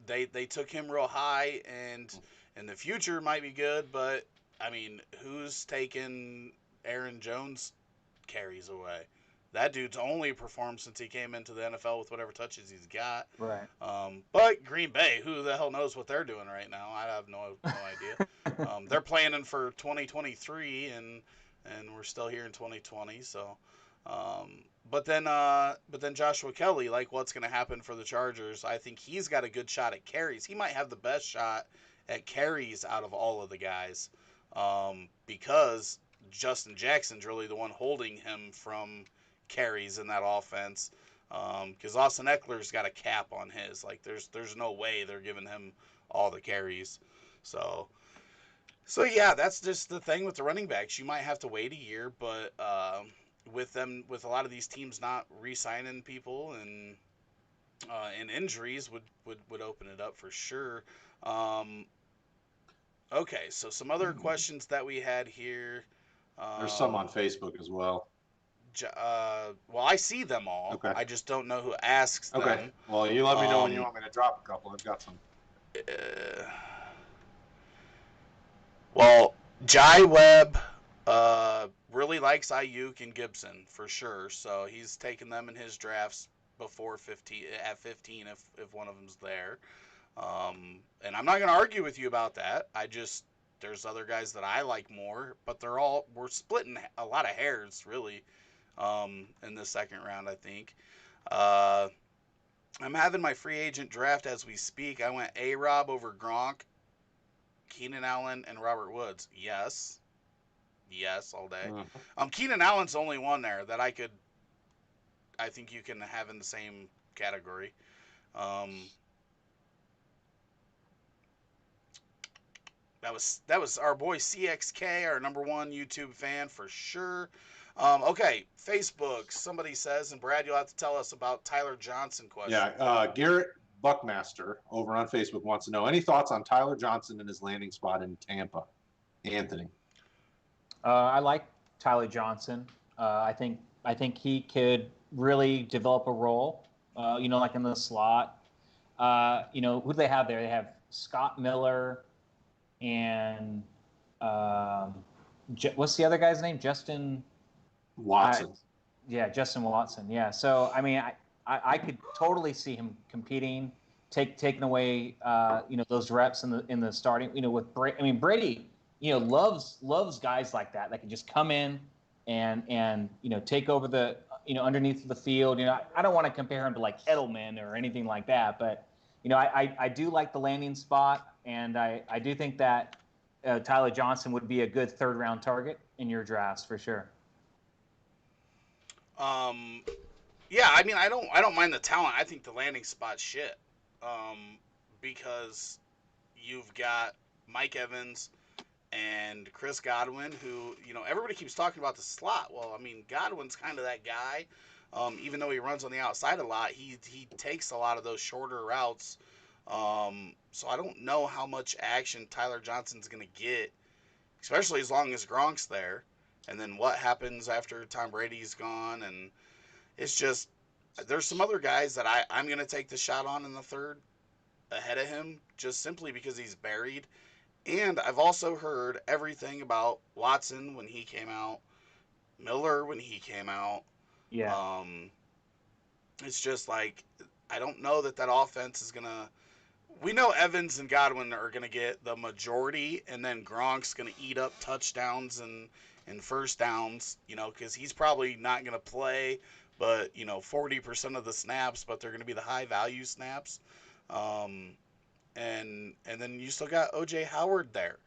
they took him real high, and in the future might be good, but, I mean, who's taken Aaron Jones carries away? That dude's only performed since he came into the NFL with whatever touches he's got. Right. But Green Bay, who the hell knows what they're doing right now? I have no idea. They're planning for 2023, and we're still here in 2020. So, but then Joshua Kelly, like, what's going to happen for the Chargers? I think he's got a good shot at carries. He might have the best shot at carries out of all of the guys, because Justin Jackson's really the one holding him from carries in that offense, because Austin Eckler's got a cap on his. Like, there's no way they're giving him all the carries. So yeah, that's just the thing with the running backs. You might have to wait a year, but with a lot of these teams not re-signing people and injuries would open it up for sure. Okay, so some other questions that we had here. There's some on Facebook as well. Well, I see them all. Okay. I just don't know who asks them. Okay. Well, you let me know when you want me to drop a couple. I've got some. Well, Jai Webb really likes Aiyuk and Gibson for sure, so he's taken them in his drafts before 15 if one of them's there. And I'm not going to argue with you about that. There's other guys that I like more, but we're splitting a lot of hairs really in the second round, I think. I'm having my free agent draft as we speak. I went A-Rob over Gronk, Keenan Allen, and Robert Woods. Yes, all day. Keenan Allen's the only one there that I think you can have in the same category. That was our boy CXK, our #1 YouTube fan for sure. Okay, Facebook. Somebody says, and Brad, you'll have to tell us about Tyler Johnson question. Yeah, Garrett Buckmaster over on Facebook wants to know any thoughts on Tyler Johnson and his landing spot in Tampa. Anthony. I like Tyler Johnson. I think he could really develop a role. Like in the slot. Who do they have there? They have Scott Miller and what's the other guy's name? Justin Watson. Justin Watson. Yeah. So I mean, I could totally see him competing taking away those reps in the starting. With Brady, Brady loves guys like that can just come in and take over the underneath the field. I don't want to compare him to like Edelman or anything like that, but I do like the landing spot, and I do think that Tyler Johnson would be a good third round target in your drafts for sure. Yeah, I don't mind the talent. I think the landing spot's shit. Because you've got Mike Evans and Chris Godwin, who everybody keeps talking about the slot. Well, Godwin's kind of that guy. Even though he runs on the outside a lot, he takes a lot of those shorter routes. So I don't know how much action Tyler Johnson's going to get, especially as long as Gronk's there. And then what happens after Tom Brady's gone? And it's just, there's some other guys that I'm going to take the shot on in the third ahead of him, just simply because he's buried. And I've also heard everything about Watson when he came out, Miller when he came out. Yeah. It's just like, I don't know that offense is going to, we know Evans and Godwin are going to get the majority, and then Gronk's going to eat up touchdowns and first downs, because he's probably not going to play, but 40% of the snaps, but they're going to be the high value snaps. And then you still got O.J. Howard there.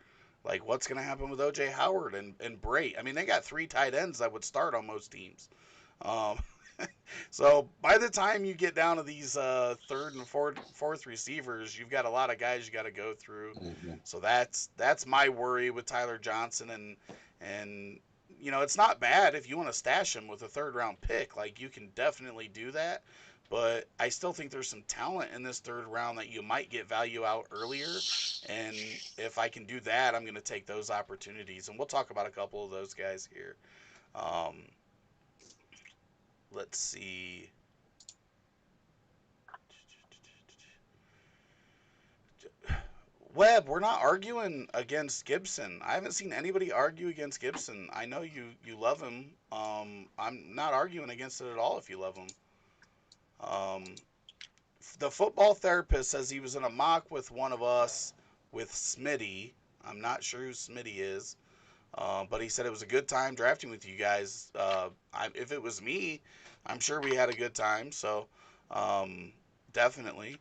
Like, what's going to happen with O.J. Howard and Brait? They got 3 tight ends that would start on most teams. So by the time you get down to these third and fourth receivers, you've got a lot of guys you got to go through. Mm-hmm. So that's my worry with Tyler Johnson. And it's not bad if you want to stash him with a third round pick. Like, you can definitely do that. But I still think there's some talent in this third round that you might get value out earlier. And if I can do that, I'm going to take those opportunities. And we'll talk about a couple of those guys here. Let's see. Webb, we're not arguing against Gibson. I haven't seen anybody argue against Gibson. I know you love him. I'm not arguing against it at all if you love him. The football therapist says he was in a mock with one of us with Smitty. I'm not sure who Smitty is, but he said it was a good time drafting with you guys. If it was me, I'm sure we had a good time. So definitely.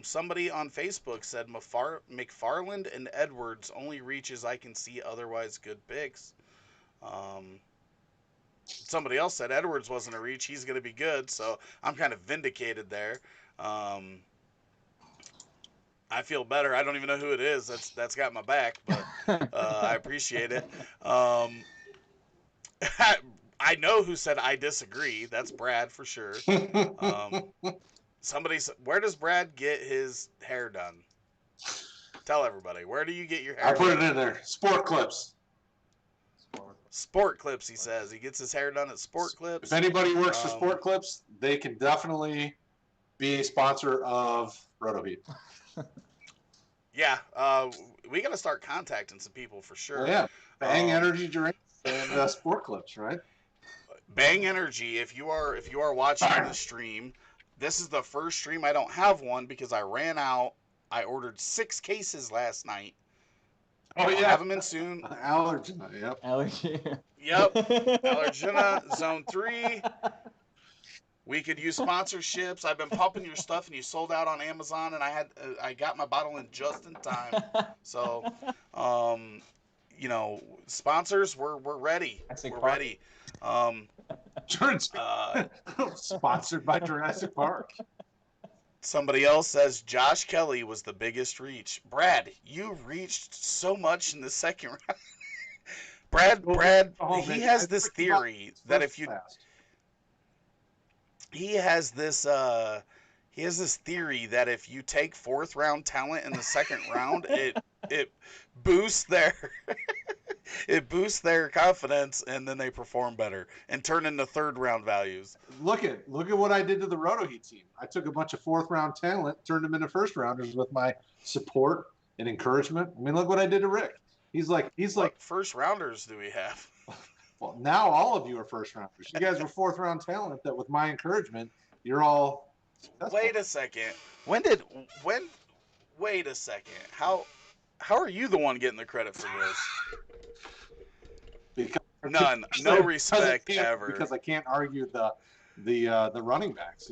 Somebody on Facebook said McFarland and Edwards only reaches I can see, otherwise good picks. Somebody else said Edwards wasn't a reach. He's going to be good. So I'm kind of vindicated there. I feel better. I don't even know who it is. That's got my back, but I appreciate it. I know who said I disagree. That's Brad for sure. Somebody said, where does Brad get his hair done? Tell everybody. Where do you get your hair done? I put it in there. Sport Clips. Sport Clips, he says. He gets his hair done at Sport Clips. If anybody works for Sport Clips, they can definitely be a sponsor of RotoHeat. Yeah, we got to start contacting some people for sure. Well, yeah, Bang Energy Drink and Sport Clips, right? Bang Energy. If you are watching the stream, this is the first stream I don't have one because I ran out. I ordered 6 cases last night. Oh, yeah. I'll have them in soon. Allergena, yep. Allergena. Yep. Allergena, Zone 3. We could use sponsorships. I've been pumping your stuff, and you sold out on Amazon, and I got my bottle in just in time. So, sponsors, we're ready. We're ready. Sponsored by Jurassic Park. Somebody else says Josh Kelly was the biggest reach. Brad, you reached so much in the second round. Brad, he has this theory that if you, he has this theory that if you take 4th round talent in the second round, it boosts their it boosts their confidence, and then they perform better and turn into 3rd round values. Look at what I did to the RotoHeat team. I took a bunch of 4th round talent, turned them into 1st rounders with my support and encouragement. Look what I did to Rick. He's like what 1st rounders do we have? Well, now all of you are 1st rounders. You guys were 4th round talent that with my encouragement, you're all Wait a second. When? Wait a second. How are you the one getting the credit for this? Because None. No because respect ever. Because I can't argue the running backs.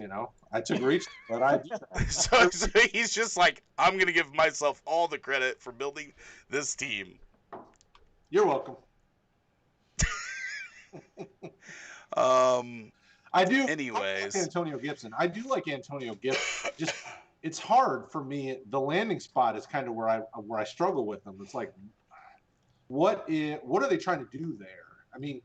I took reach, but I do that. So he's just like, I'm gonna give myself all the credit for building this team. You're welcome. I do. Anyways, I like Antonio Gibson. I do like Antonio Gibson. Just it's hard for me. The landing spot is kind of where I struggle with them. It's like, what are they trying to do there? I mean,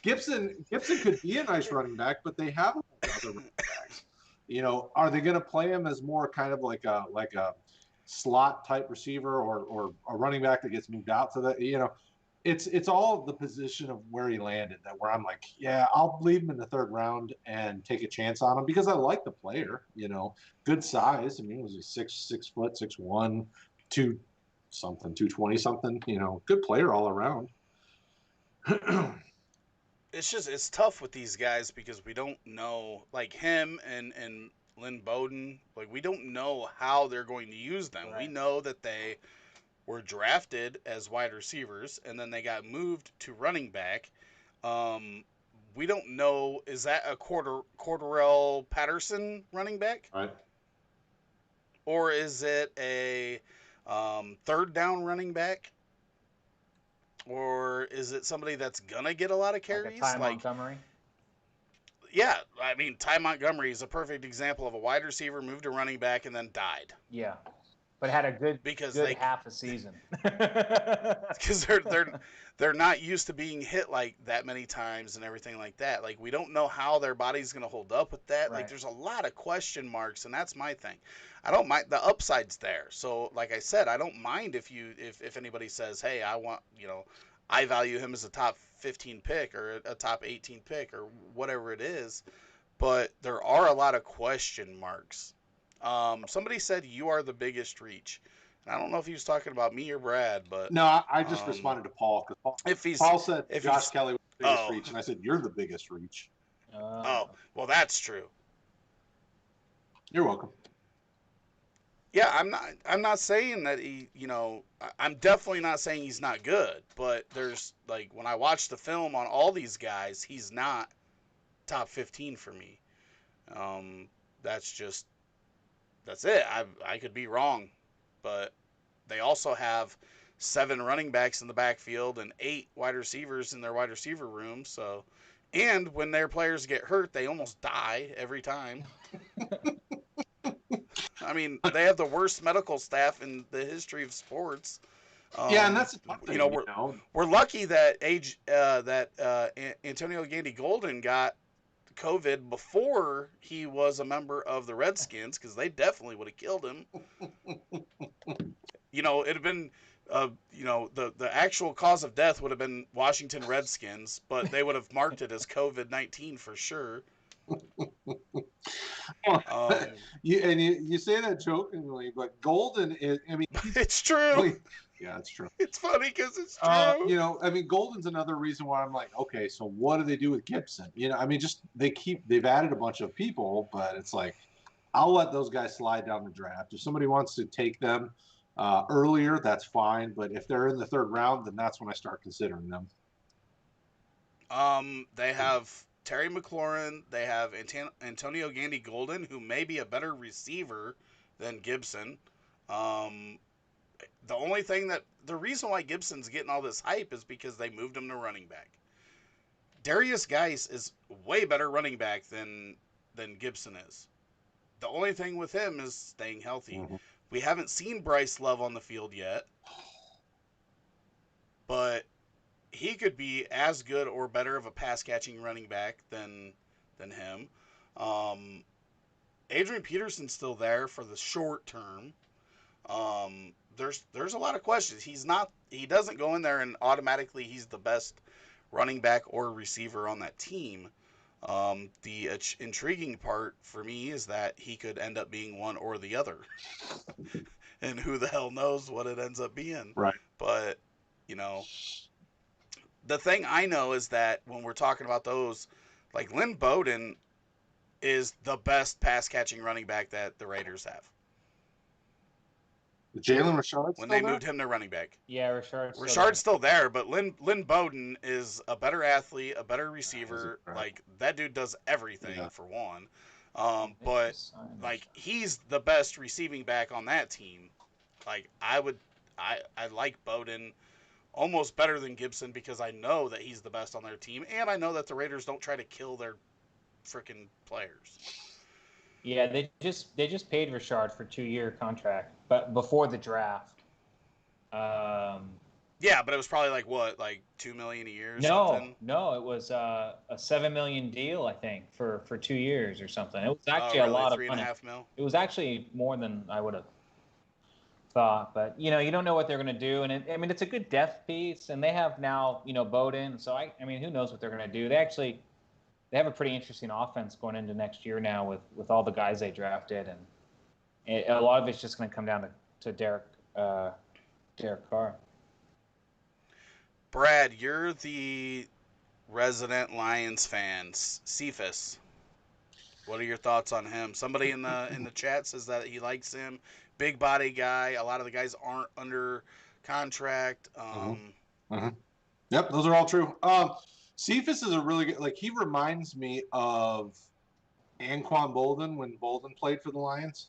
Gibson could be a nice running back, but they have other running backs. Are they going to play him as more kind of like a slot type receiver or a running back that gets moved out to the It's all the position of where he landed where I'm like, yeah, I'll leave him in the third round and take a chance on him because I like the player, good size. I mean, was he 6 foot, 6'1", 220 something, good player all around. it's tough with these guys because we don't know, like him and Lynn Bowden, like we don't know how they're going to use them. Right. We know that they were drafted as wide receivers and then they got moved to running back. We don't know, is that a Cordarrelle Patterson running back? Right. Or is it a third down running back? Or is it somebody that's gonna get a lot of carries? Like a Ty Montgomery? Yeah, I mean, Ty Montgomery is a perfect example of a wide receiver moved to running back and then died. Yeah, but had a good half a season. Because they're not used to being hit like that many times and everything like that. Like we don't know how their body's gonna hold up with that. Right. Like there's a lot of question marks, and that's my thing. I don't mind, the upside's there. So like I said, I don't mind if anybody says, hey, I value him as a top 15 pick or a top 18 pick or whatever it is. But there are a lot of question marks. Somebody said you are the biggest reach. And I don't know if he was talking about me or Brad, but no, I just responded to Paul because Paul said Josh Kelly was the biggest reach, and I said you're the biggest reach. Oh, well, that's true. You're welcome. Yeah, I'm not saying that he, I'm definitely not saying he's not good, but there's like when I watch the film on all these guys, he's not top 15 for me. That's it. I could be wrong, but they also have 7 running backs in the backfield and 8 wide receivers in their wide receiver room. So, and when their players get hurt, they almost die every time. I mean, they have the worst medical staff in the history of sports. Yeah, and that's a tough thing, we're lucky that Antonio Gandy Golden got COVID before he was a member of the Redskins, because they definitely would have killed him. It'd have been, the actual cause of death would have been Washington Redskins, but they would have marked it as COVID-19 for sure. You say that jokingly, but Golden is, it's true. Yeah, it's true. It's funny because it's true. Golden's another reason why I'm like, okay, so what do they do with Gibson? Just they've added a bunch of people, but it's like, I'll let those guys slide down the draft. If somebody wants to take them earlier, that's fine. But if they're in the third round, then that's when I start considering them. They have Terry McLaurin. They have Antonio Gandy Golden, who may be a better receiver than Gibson. The reason why Gibson's getting all this hype is because they moved him to running back. Darius Geis is way better running back than Gibson is. The only thing with him is staying healthy. Mm-hmm. We haven't seen Bryce Love on the field yet, but he could be as good or better of a pass-catching running back than him. Adrian Peterson's still there for the short term. There's a lot of questions. He doesn't go in there and automatically he's the best running back or receiver on that team. The intriguing part for me is that he could end up being one or the other. And who the hell knows what it ends up being. Right. But, the thing I know is that when we're talking about those, like Lynn Bowden, is the best pass-catching running back that the Raiders have. Jalen Richard When they moved him to running back. Yeah, Richard's Richard's still there, but Lynn Bowden is a better athlete, a better receiver. Right. Like, that dude does everything, Yeah. for one. But, like, he's the best receiving back on that team. Like, I like Bowden almost better than Gibson because I know that he's the best on their team, and I know that the Raiders don't try to kill their freaking players. Yeah, they just paid Richard for 2-year contract, but before the draft. Yeah, but it was probably like $2 million a year or something? No, it was a $7 million deal, I think, for 2 years or something. It was actually really? a lot of money. $3.5 million? It was actually more than I would have thought, but you don't know what they're going to do, and it's a good depth piece, and they have now Bowden, so I mean who knows what they're going to do. They have a pretty interesting offense going into next year now with all the guys they drafted, and a lot of it's just going to come down to Derek Carr. Brad, you're the resident Lions fan. Cephas, what are your thoughts on him? Somebody in the chat says that he likes him. Big body guy. A lot of the guys aren't under contract. Yep, those are all true. Cephas is a really good. Like, he reminds me of Anquan Bolden when Bolden played for the Lions.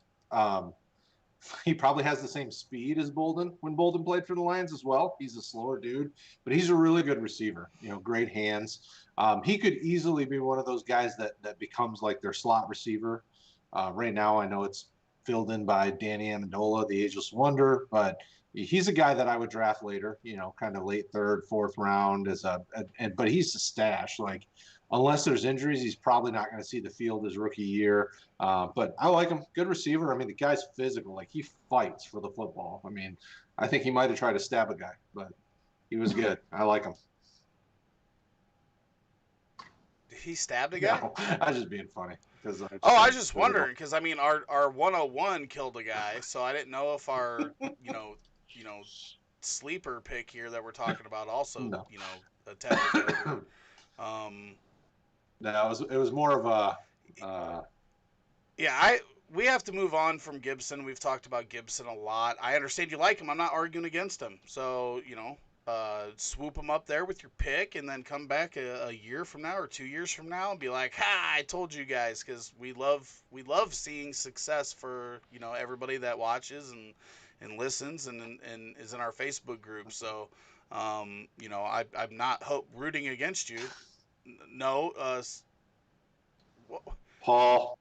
He probably has the same speed as Bolden when Bolden played for the Lions as well. He's a slower dude, but he's a really good receiver. Great hands. He could easily be one of those guys that becomes like their slot receiver. Right now, I know it's filled in by Danny Amendola, the ageless wonder, but he's a guy that I would draft later. Kind of late 3rd, 4th round but he's a stash. Like, unless there's injuries, he's probably not going to see the field his rookie year. But I like him. Good receiver. I mean, the guy's physical. Like, he fights for the football. I mean, I think he might have tried to stab a guy, but he was good. I like him. He stabbed a guy? No, I was just being funny. I was just wondering because I mean our 101 killed a guy, so I didn't know if our sleeper pick here that we're talking about also attempted to. No, it was more of a. We have to move on from Gibson. We've talked about Gibson a lot. I understand you like him. I'm not arguing against him. So swoop him up there with your pick, and then come back a year from now or 2 years from now and be like, "Ha! I told you guys," because we love seeing success for everybody that watches and listens and is in our Facebook group. So I'm not rooting against you. No, Paul.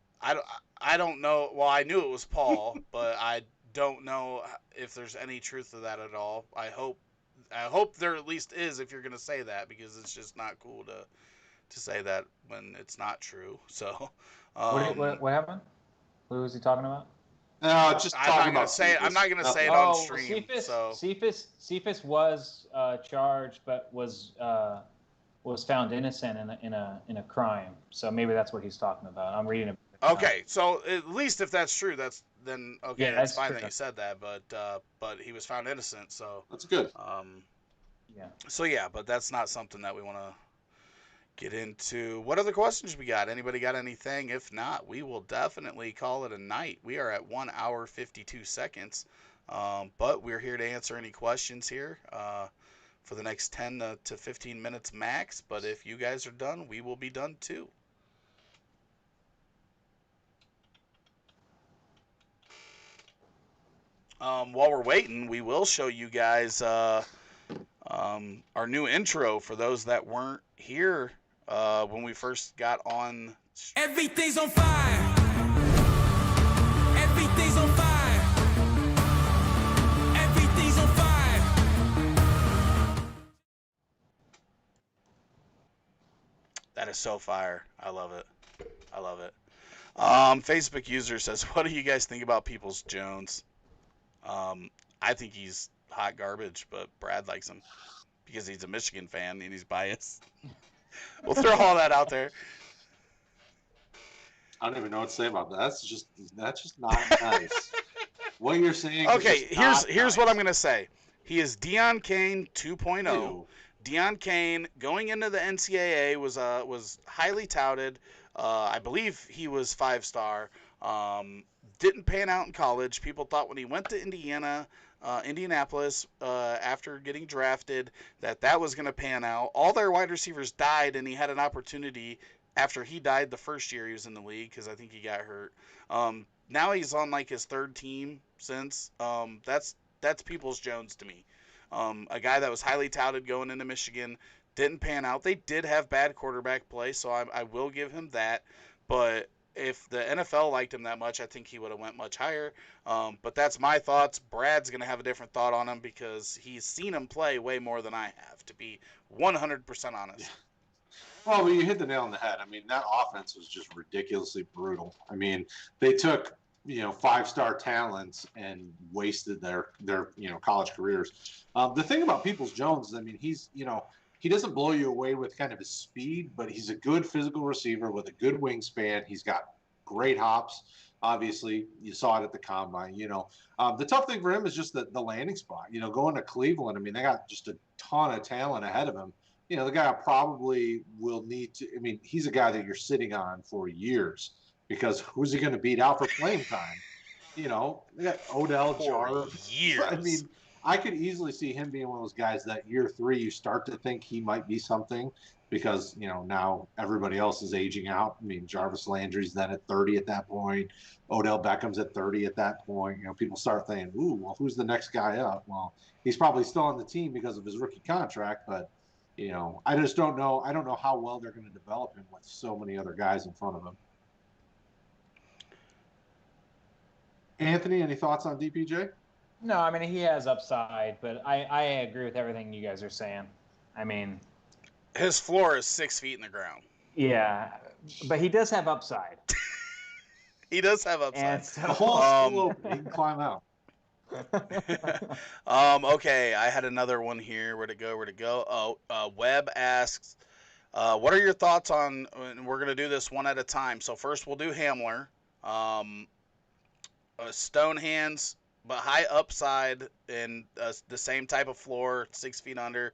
I don't know. Well, I knew it was Paul, but I don't know if there's any truth to that at all. I hope there at least is if you're going to say that, because it's just not cool to say that when it's not true. So what happened? Who was he talking about? No, just talking about Cephas. I'm not going to say it on stream. Cephas was charged, but was found innocent in a crime. So maybe that's what he's talking about. I'm reading it. Okay, so at least if that's true, that's fine true. that you said that. But he was found innocent, so that's good. Yeah. So yeah, but that's not something that we want to get into. What other questions we got? Anybody got anything? If not, we will definitely call it a night. We are at 1 hour 52 seconds, but we're here to answer any questions here for the next 10 to 15 minutes max. But if you guys are done, we will be done too. While we're waiting, we will show you guys our new intro for those that weren't here when we first got on. Everything's on fire. Everything's on fire. Everything's on fire. That is so fire. I love it. I love it. Facebook user says, what do you guys think about Peoples-Jones? I think he's hot garbage, but Brad likes him because he's a Michigan fan and he's biased. We'll throw all that out there. I don't even know what to say about that. That's just not nice. What you're saying. Okay, is here's nice. what I'm gonna say. He is Deion Kane 2.0. Ew. Deion Kane going into the NCAA was highly touted. I believe he was 5-star. Didn't pan out in college. People thought when he went to Indianapolis, after getting drafted, that was going to pan out. All their wide receivers died, and he had an opportunity after he died the first year he was in the league because I think he got hurt. Now he's on like his third team since. That's Peoples-Jones to me. A guy that was highly touted going into Michigan, didn't pan out. They did have bad quarterback play, so I will give him that. But if the NFL liked him that much, I think he would have went much higher. But that's my thoughts. Brad's going to have a different thought on him because he's seen him play way more than I have, to be 100% honest. Yeah. Well, you hit the nail on the head. I mean, that offense was just ridiculously brutal. I mean, they took, 5-star talents and wasted their college careers. The thing about Peoples-Jones is, I mean, he's, he doesn't blow you away with kind of his speed, but he's a good physical receiver with a good wingspan. He's got great hops. Obviously, you saw it at the combine. The tough thing for him is just the landing spot. Going to Cleveland, I mean, they got just a ton of talent ahead of him. The guy probably will need to. I mean, he's a guy that you're sitting on for years because who's he going to beat out for playing time? We got Odell, Jarvis. Years. I mean, I could easily see him being one of those guys that year 3 you start to think he might be something because now everybody else is aging out. I mean, Jarvis Landry's then at 30 at that point. Odell Beckham's at 30 at that point. People start thinking, ooh, well, who's the next guy up? Well, he's probably still on the team because of his rookie contract, but. I just don't know. I don't know how well they're going to develop him with so many other guys in front of him. Anthony, any thoughts on DPJ? No, I mean, he has upside, but I agree with everything you guys are saying. I mean, his floor is 6 feet in the ground. Yeah, but he does have upside. He does have upside. And so, The whole school open. He can climb out. Okay, I had another one here. Where'd it go? Webb asks, what are your thoughts on, and we're going to do this one at a time. So first we'll do Hamler. Stone hands, but high upside and the same type of floor, 6 feet under.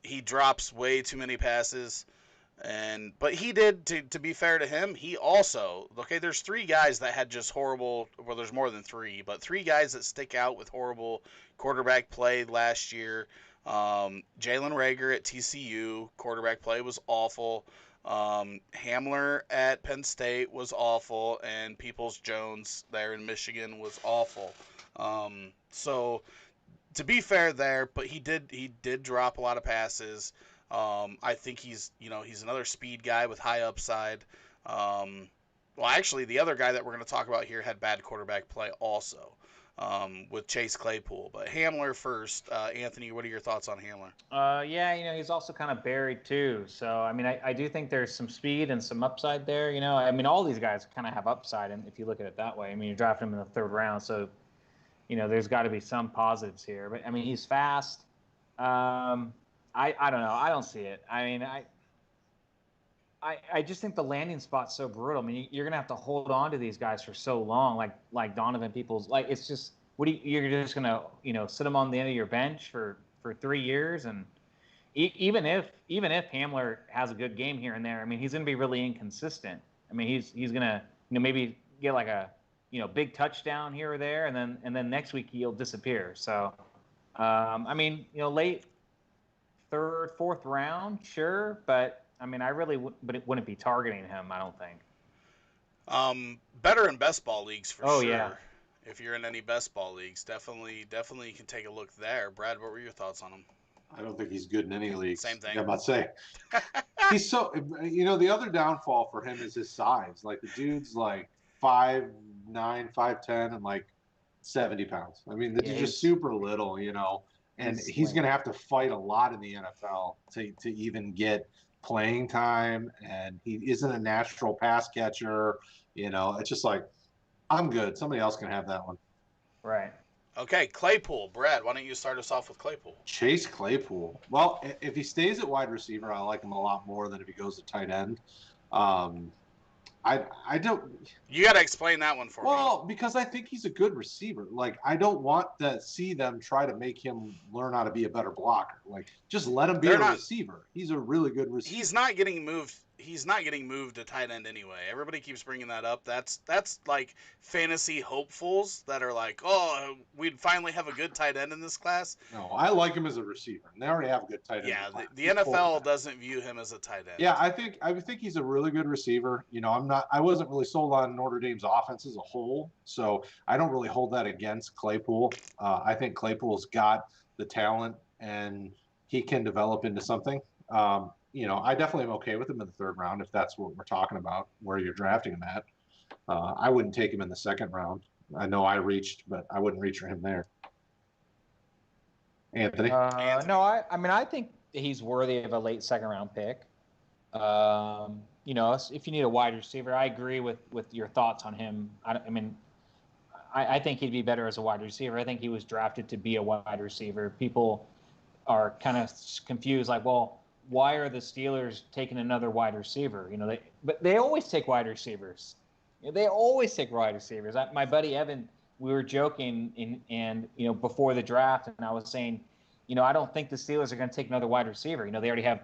He drops way too many passes. But he did, to be fair to him, he also, there's 3 guys that had just horrible, well, there's more than 3, but 3 guys that stick out with horrible quarterback play last year. Jalen Reagor at TCU, quarterback play was awful. Hamler at Penn State was awful, and Peoples-Jones there in Michigan was awful. So, to be fair there, but he did drop a lot of passes. I think he's another speed guy with high upside. Well, actually, the other guy that we're going to talk about here had bad quarterback play also, with Chase Claypool. But Hamler first. Anthony, what are your thoughts on Hamler? Yeah, he's also kind of buried too. So, I mean, I do think there's some speed and some upside there. I mean, all these guys kind of have upside, and if you look at it that way, I mean, you're drafting him in the 3rd round, so there's got to be some positives here. But I mean, he's fast. I don't know. I don't see it. I mean, I just think the landing spot's so brutal. I mean, you're gonna have to hold on to these guys for so long, like Donovan Peoples. Like, it's just you're just gonna sit them on the end of your bench for 3 years, and even if Hamler has a good game here and there, I mean, he's gonna be really inconsistent. I mean, he's gonna maybe get like a big touchdown here or there, and then next week he'll disappear. So, I mean, late 3rd, 4th round, sure, but I mean, I really wouldn't be targeting him, I don't think. Better in best ball leagues for sure. Yeah. If you're in any best ball leagues, definitely you can take a look there. Brad, what were your thoughts on him? I don't think he's good in any league. Same thing. Yeah, I'm about to say. He's so, the other downfall for him is his size. Like, the dude's like 5'9", 5'10", and like 70 pounds. I mean, he's just super little, and he's going to have to fight a lot in the NFL to even get playing time, and he isn't a natural pass catcher. It's just like, I'm good. Somebody else can have that one. Right. Okay, Claypool. Brad, why don't you start us off with Claypool? Chase Claypool. Well, if he stays at wide receiver, I like him a lot more than if he goes to tight end. I don't. You got to explain that one for me. Well, because I think he's a good receiver. Like, I don't want to see them try to make him learn how to be a better blocker. Like, just let him be a receiver. He's a really good receiver. He's not getting moved. He's not getting moved to tight end anyway. Everybody keeps bringing that up. That's like fantasy hopefuls that are like, oh, we'd finally have a good tight end in this class. No, I like him as a receiver. And they already have a good tight end. Yeah, the NFL doesn't view him as a tight end. Yeah, I think he's a really good receiver. You know, I wasn't really sold on Notre Dame's offense as a whole, so I don't really hold that against Claypool. I think Claypool's got the talent and he can develop into something. You know, I definitely am okay with him in the third round if that's what we're talking about, where you're drafting him at. I wouldn't take him in the second round. I know I reached, but I wouldn't reach for him there. Anthony? No, I mean, I think he's worthy of a late second round pick. You know, if you need a wide receiver, I agree with your thoughts on him. I think he'd be better as a wide receiver. I think he was drafted to be a wide receiver. People are kind of confused, like, well, why are the Steelers taking another wide receiver? You know, but they always take wide receivers. They always take wide receivers. My buddy Evan, we were joking and you know, before the draft, and I was saying, you know, I don't think the Steelers are going to take another wide receiver. You know, they already have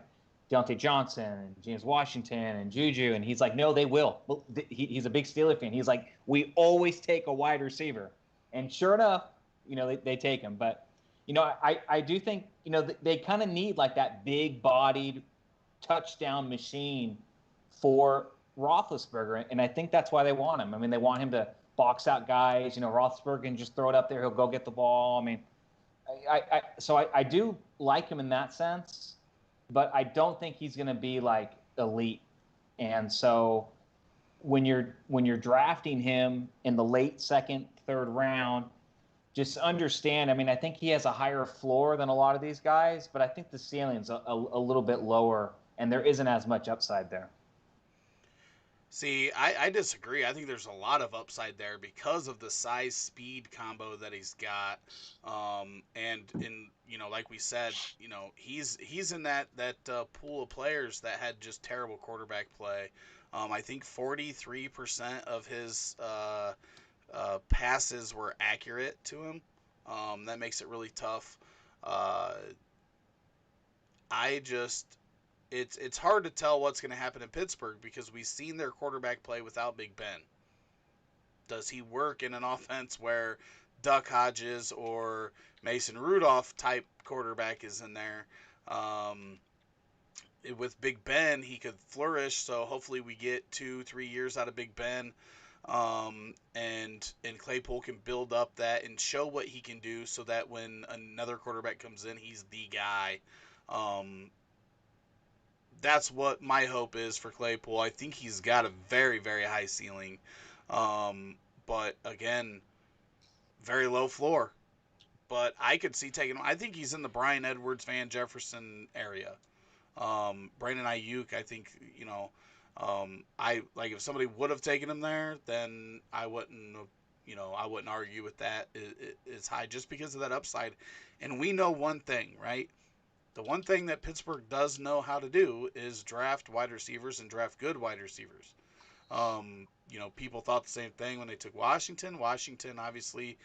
Deontay Johnson and James Washington and Juju, and he's like, no, they will. Well, he's a big Steeler fan. He's like, we always take a wide receiver, and sure enough, you know, they take him. But you know, I do think, you know, they kind of need like that big-bodied touchdown machine for Roethlisberger, and I think that's why they want him. I mean, they want him to box out guys. You know, Roethlisberger can just throw it up there. He'll go get the ball. I mean, I do like him in that sense, but I don't think he's going to be like elite. And so when you're drafting him in the late second, third round, just understand, I mean, I think he has a higher floor than a lot of these guys, but I think the ceiling's a little bit lower, and there isn't as much upside there. See, I disagree. I think there's a lot of upside there because of the size-speed combo that he's got. And in, you know, like we said, you know, he's in that pool of players that had just terrible quarterback play. I think 43% of his passes were accurate to him. That makes it really tough. It's hard to tell what's going to happen in Pittsburgh because we've seen their quarterback play without Big Ben. Does he work in an offense where Duck Hodges or Mason Rudolph type quarterback is in there? With Big Ben, he could flourish, so hopefully we get 2-3 years out of Big Ben. And Claypool can build up that and show what he can do so that when another quarterback comes in, he's the guy. That's what my hope is for Claypool. I think he's got a very, very high ceiling. But again, very low floor. But I could see taking him. I think he's in the Bryan Edwards, Van Jefferson area. Brandon Aiyuk, I think, you know, I like if somebody would have taken him there, then I wouldn't argue with that. It's high just because of that upside. And we know one thing, right? The one thing that Pittsburgh does know how to do is draft wide receivers and draft good wide receivers. You know, people thought the same thing when they took Washington. Washington obviously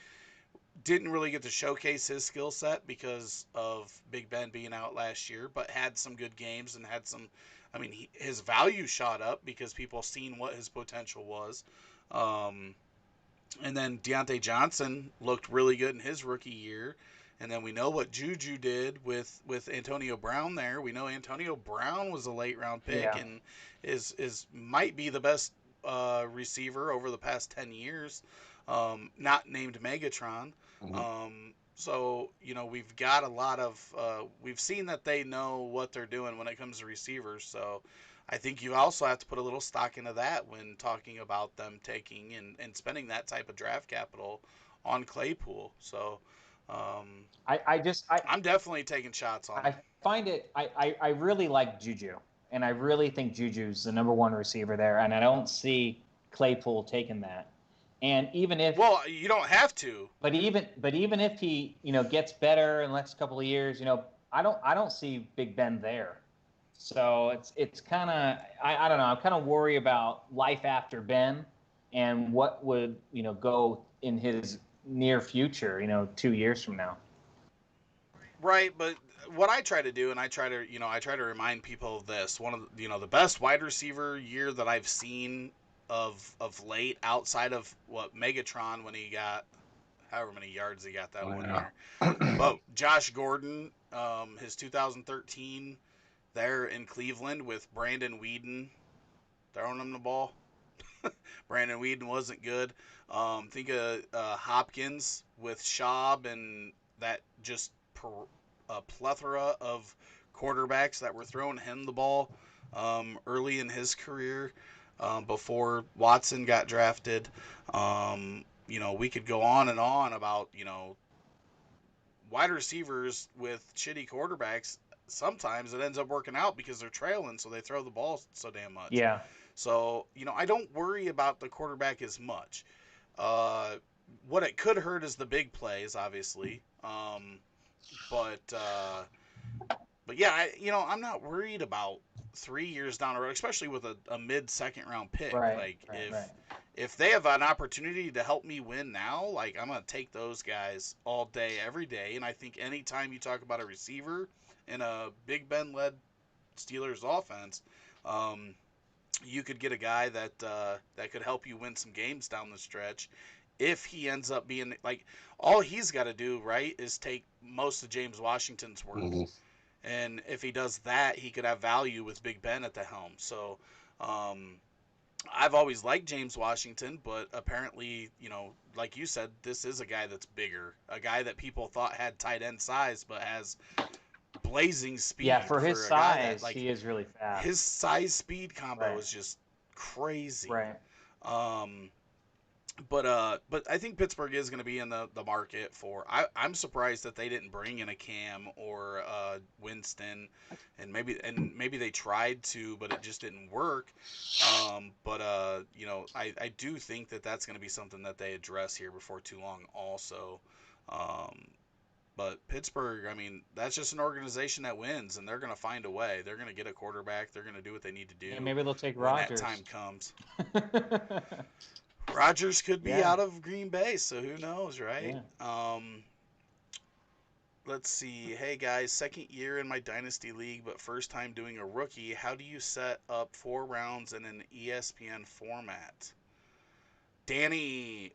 didn't really get to showcase his skill set because of Big Ben being out last year, but had some good games and had some. I mean, his value shot up because people seen what his potential was. And then Deontay Johnson looked really good in his rookie year. And then we know what Juju did with Antonio Brown there. We know Antonio Brown was a late round pick and is might be the best receiver over the past 10 years, not named Megatron. Mm-hmm. So, you know, we've got a lot of we've seen that they know what they're doing when it comes to receivers. So I think you also have to put a little stock into that when talking about them taking and spending that type of draft capital on Claypool. So I'm definitely taking shots on it. I really like Juju, and I really think Juju's the number one receiver there, and I don't see Claypool taking that. And even if you don't have to. But even if he, you know, gets better in the next couple of years, you know, I don't see Big Ben there. So it's kind of I don't know. I'm kind of worried about life after Ben and what would go in his near future. 2 years from now. Right, but what I try to do, and I try to remind people of this. One of the best wide receiver year that I've seen of late, outside of what Megatron when he got however many yards he got that one year. But Josh Gordon, his 2013 there in Cleveland with Brandon Weeden throwing him the ball. Brandon Weeden wasn't good. Think of Hopkins with Schaub and that just a plethora of quarterbacks that were throwing him the ball early in his career before Watson got drafted. We could go on and on about, wide receivers with shitty quarterbacks. Sometimes it ends up working out because they're trailing, so they throw the ball so damn much. Yeah. So, I don't worry about the quarterback as much. What it could hurt is the big plays, obviously. But yeah, I'm not worried about 3 years down the road, especially with a mid-second round pick. Right. If they have an opportunity to help me win now, like, I'm going to take those guys all day, every day. And I think anytime you talk about a receiver in a Big Ben-led Steelers offense, you could get a guy that could help you win some games down the stretch. If he ends up being, like, all he's got to do, right, is take most of James Washington's work. Mm-hmm. And if he does that, he could have value with Big Ben at the helm. So, I've always liked James Washington, but apparently, like you said, this is a guy that's bigger, a guy that people thought had tight end size, but has blazing speed. Yeah, for his size, he is really fast. His size speed combo is just crazy. Right. But I think Pittsburgh is going to be in the market for. I'm surprised that they didn't bring in a Cam or Winston, and maybe they tried to, but it just didn't work. I do think that that's going to be something that they address here before too long. Also, but Pittsburgh, I mean, that's just an organization that wins, and they're going to find a way. They're going to get a quarterback. They're going to do what they need to do. Yeah, maybe they'll take when Rodgers. That time comes. Rodgers could be out of Green Bay, so who knows, right? Yeah. Let's see. Hey, guys, second year in my Dynasty League, but first time doing a rookie. How do you set up 4 rounds in an ESPN format? Danny,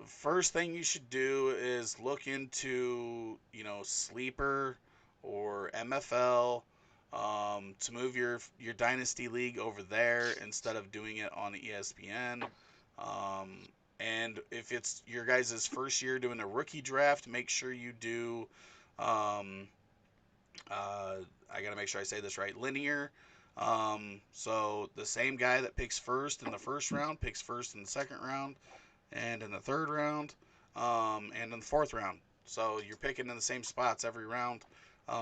first thing you should do is look into, Sleeper or MFL to move your Dynasty League over there instead of doing it on ESPN. And if it's your guys' first year doing a rookie draft, make sure you do, I got to make sure I say this right, linear. So the same guy that picks first in the first round picks first in the second round and in the third round, and in the fourth round. So you're picking in the same spots every round,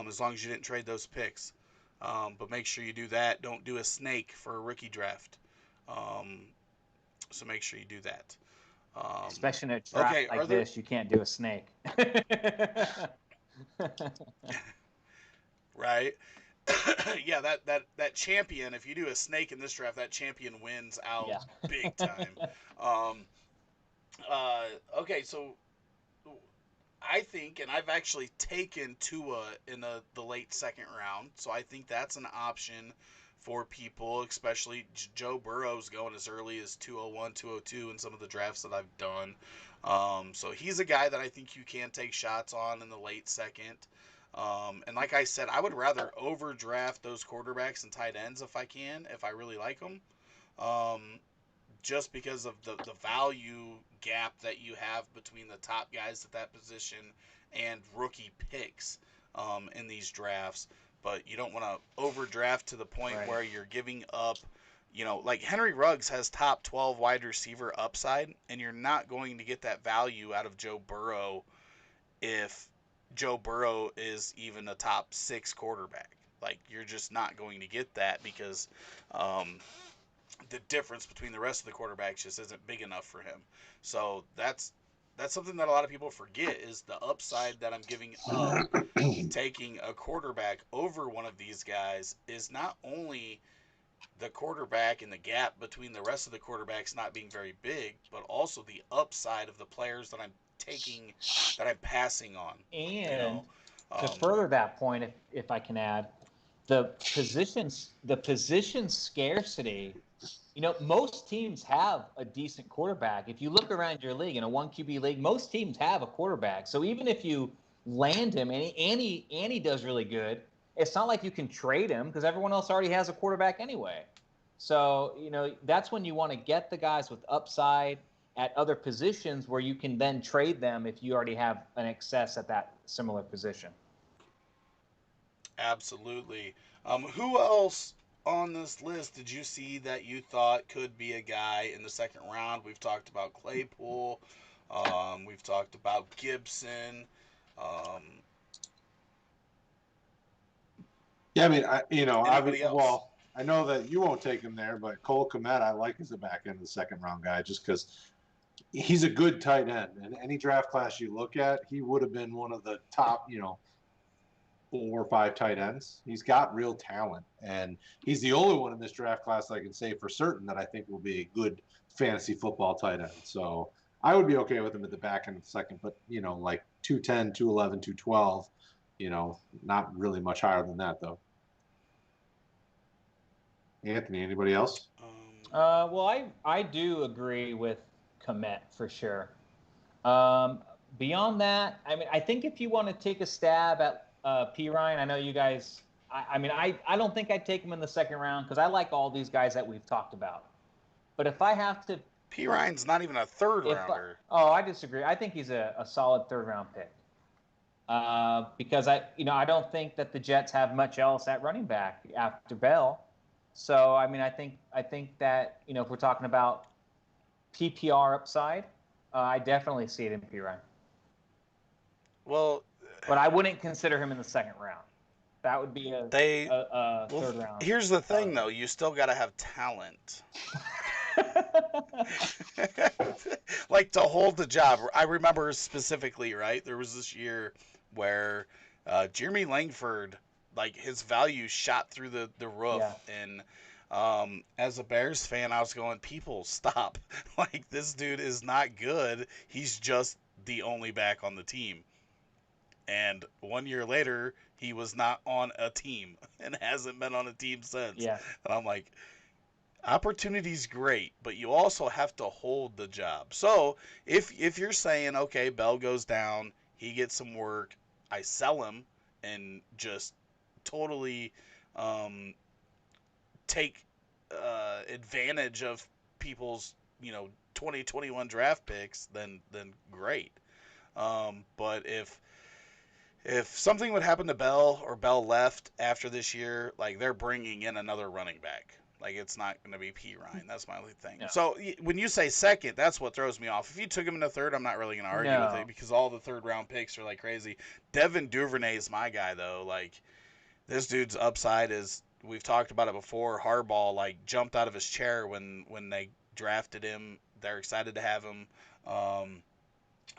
as long as you didn't trade those picks. But make sure you do that. Don't do a snake for a rookie draft. So make sure you do that. Especially in a draft like this, you can't do a snake. Right. Yeah, that champion, if you do a snake in this draft, that champion wins out big time. Okay, so I think, and I've actually taken Tua in the late second round, so I think that's an option for people, especially Joe Burrow's going as early as 201, 202 in some of the drafts that I've done. So he's a guy that I think you can take shots on in the late second. And like I said, I would rather overdraft those quarterbacks and tight ends if I can, if I really like them, just because of the value gap that you have between the top guys at that position and rookie picks in these drafts. But you don't want to overdraft to the point where you're giving up, like Henry Ruggs has top 12 wide receiver upside, and you're not going to get that value out of Joe Burrow if Joe Burrow is even a top 6 quarterback. Like, you're just not going to get that because the difference between the rest of the quarterbacks just isn't big enough for him. So that's that's something that a lot of people forget is the upside that I'm giving up taking a quarterback over one of these guys is not only the quarterback and the gap between the rest of the quarterbacks not being very big, but also the upside of the players that I'm taking, that I'm passing on. You And know, to further that point, if I can add, the position scarcity. Most teams have a decent quarterback. If you look around your league in a 1 QB league, most teams have a quarterback. So even if you land him and he does really good, it's not like you can trade him because everyone else already has a quarterback anyway. So, that's when you want to get the guys with upside at other positions where you can then trade them if you already have an excess at that similar position. absolutely. Who else on this list did you see that you thought could be a guy in the second round? We've talked about Claypool. We've talked about Gibson. Um, Yeah, I mean, Anybody else? I know that you won't take him there, but Cole Kmet, I like as a back end of the second round guy just because he's a good tight end. And any draft class you look at, he would have been one of the top, 4 or 5 tight ends. He's got real talent, and he's the only one in this draft class that I can say for certain that I think will be a good fantasy football tight end. So I would be okay with him at the back end of the second, but like 210, 211, 212. Not really much higher than that though. Anthony, anybody else? Well, I do agree with Komet for sure. Beyond that, I mean, I think if you want to take a stab at P. Ryan, I know you guys. I don't think I'd take him in the second round because I like all these guys that we've talked about. But if I have to, P. Ryan's not even a third rounder. I disagree. I think he's a solid third round pick. Because I don't think that the Jets have much else at running back after Bell. So I mean, I think that if we're talking about PPR upside, I definitely see it in P. Ryan. Well, but I wouldn't consider him in the second round. That would be a third round. Here's the thing, though: you still got to have talent. Like to hold the job. I remember specifically, right? There was this year where Jeremy Langford, like his value shot through the roof, and as a Bears fan, I was going, people stop. Like this dude is not good. He's just the only back on the team. And 1 year later, he was not on a team and hasn't been on a team since. Yeah. And I'm like, opportunity's great, but you also have to hold the job. So if you're saying, okay, Bell goes down, he gets some work, I sell him and just totally take advantage of people's 2021 draft picks, then great. But if something would happen to Bell or Bell left after this year, like they're bringing in another running back. Like it's not going to be P. Ryan. That's my only thing. No. So when you say second, that's what throws me off. If you took him in the third, I'm not really going to argue with it because all the third round picks are like crazy. Devin Duvernay is my guy though. Like this dude's upside is, we've talked about it before. Harbaugh like jumped out of his chair when they drafted him. They're excited to have him.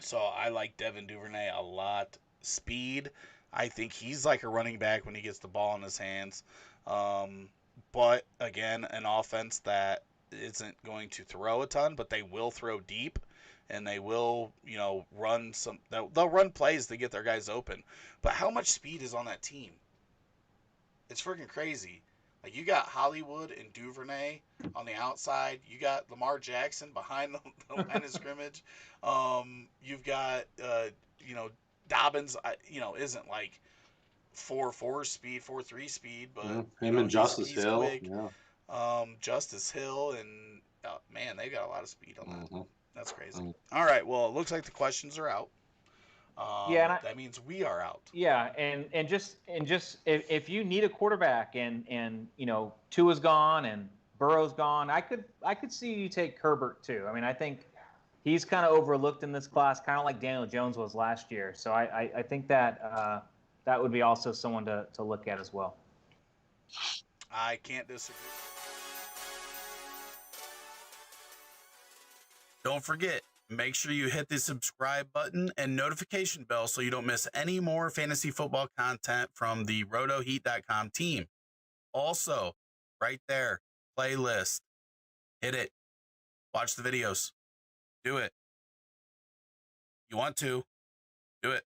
So I like Devin Duvernay a lot. Speed, I think he's like a running back when he gets the ball in his hands. But again, an offense that isn't going to throw a ton, but they will throw deep, and they will, run some. They'll run plays to get their guys open. But how much speed is on that team? It's freaking crazy. Like you got Hollywood and Duvernay on the outside. You got Lamar Jackson behind the line of scrimmage. You've got Dobbins. Isn't like 4.4 speed, 4.3 speed, but him and Justice he's Hill. quick. Yeah. Justice Hill and man, they've got a lot of speed on that. Mm-hmm. That's crazy. Mm-hmm. All right, well, it looks like the questions are out. That means we are out. Yeah, and just if you need a quarterback and Tua's gone and Burrow's gone, I could see you take Herbert too. I mean, I think he's kind of overlooked in this class, kind of like Daniel Jones was last year. So I think that that would be also someone to look at as well. I can't disagree. Don't forget, Make sure you hit the subscribe button and notification bell so you don't miss any more fantasy football content from the rotoheat.com team. Also, right there, playlist. Hit it. Watch the videos. Do it. You want to. Do it.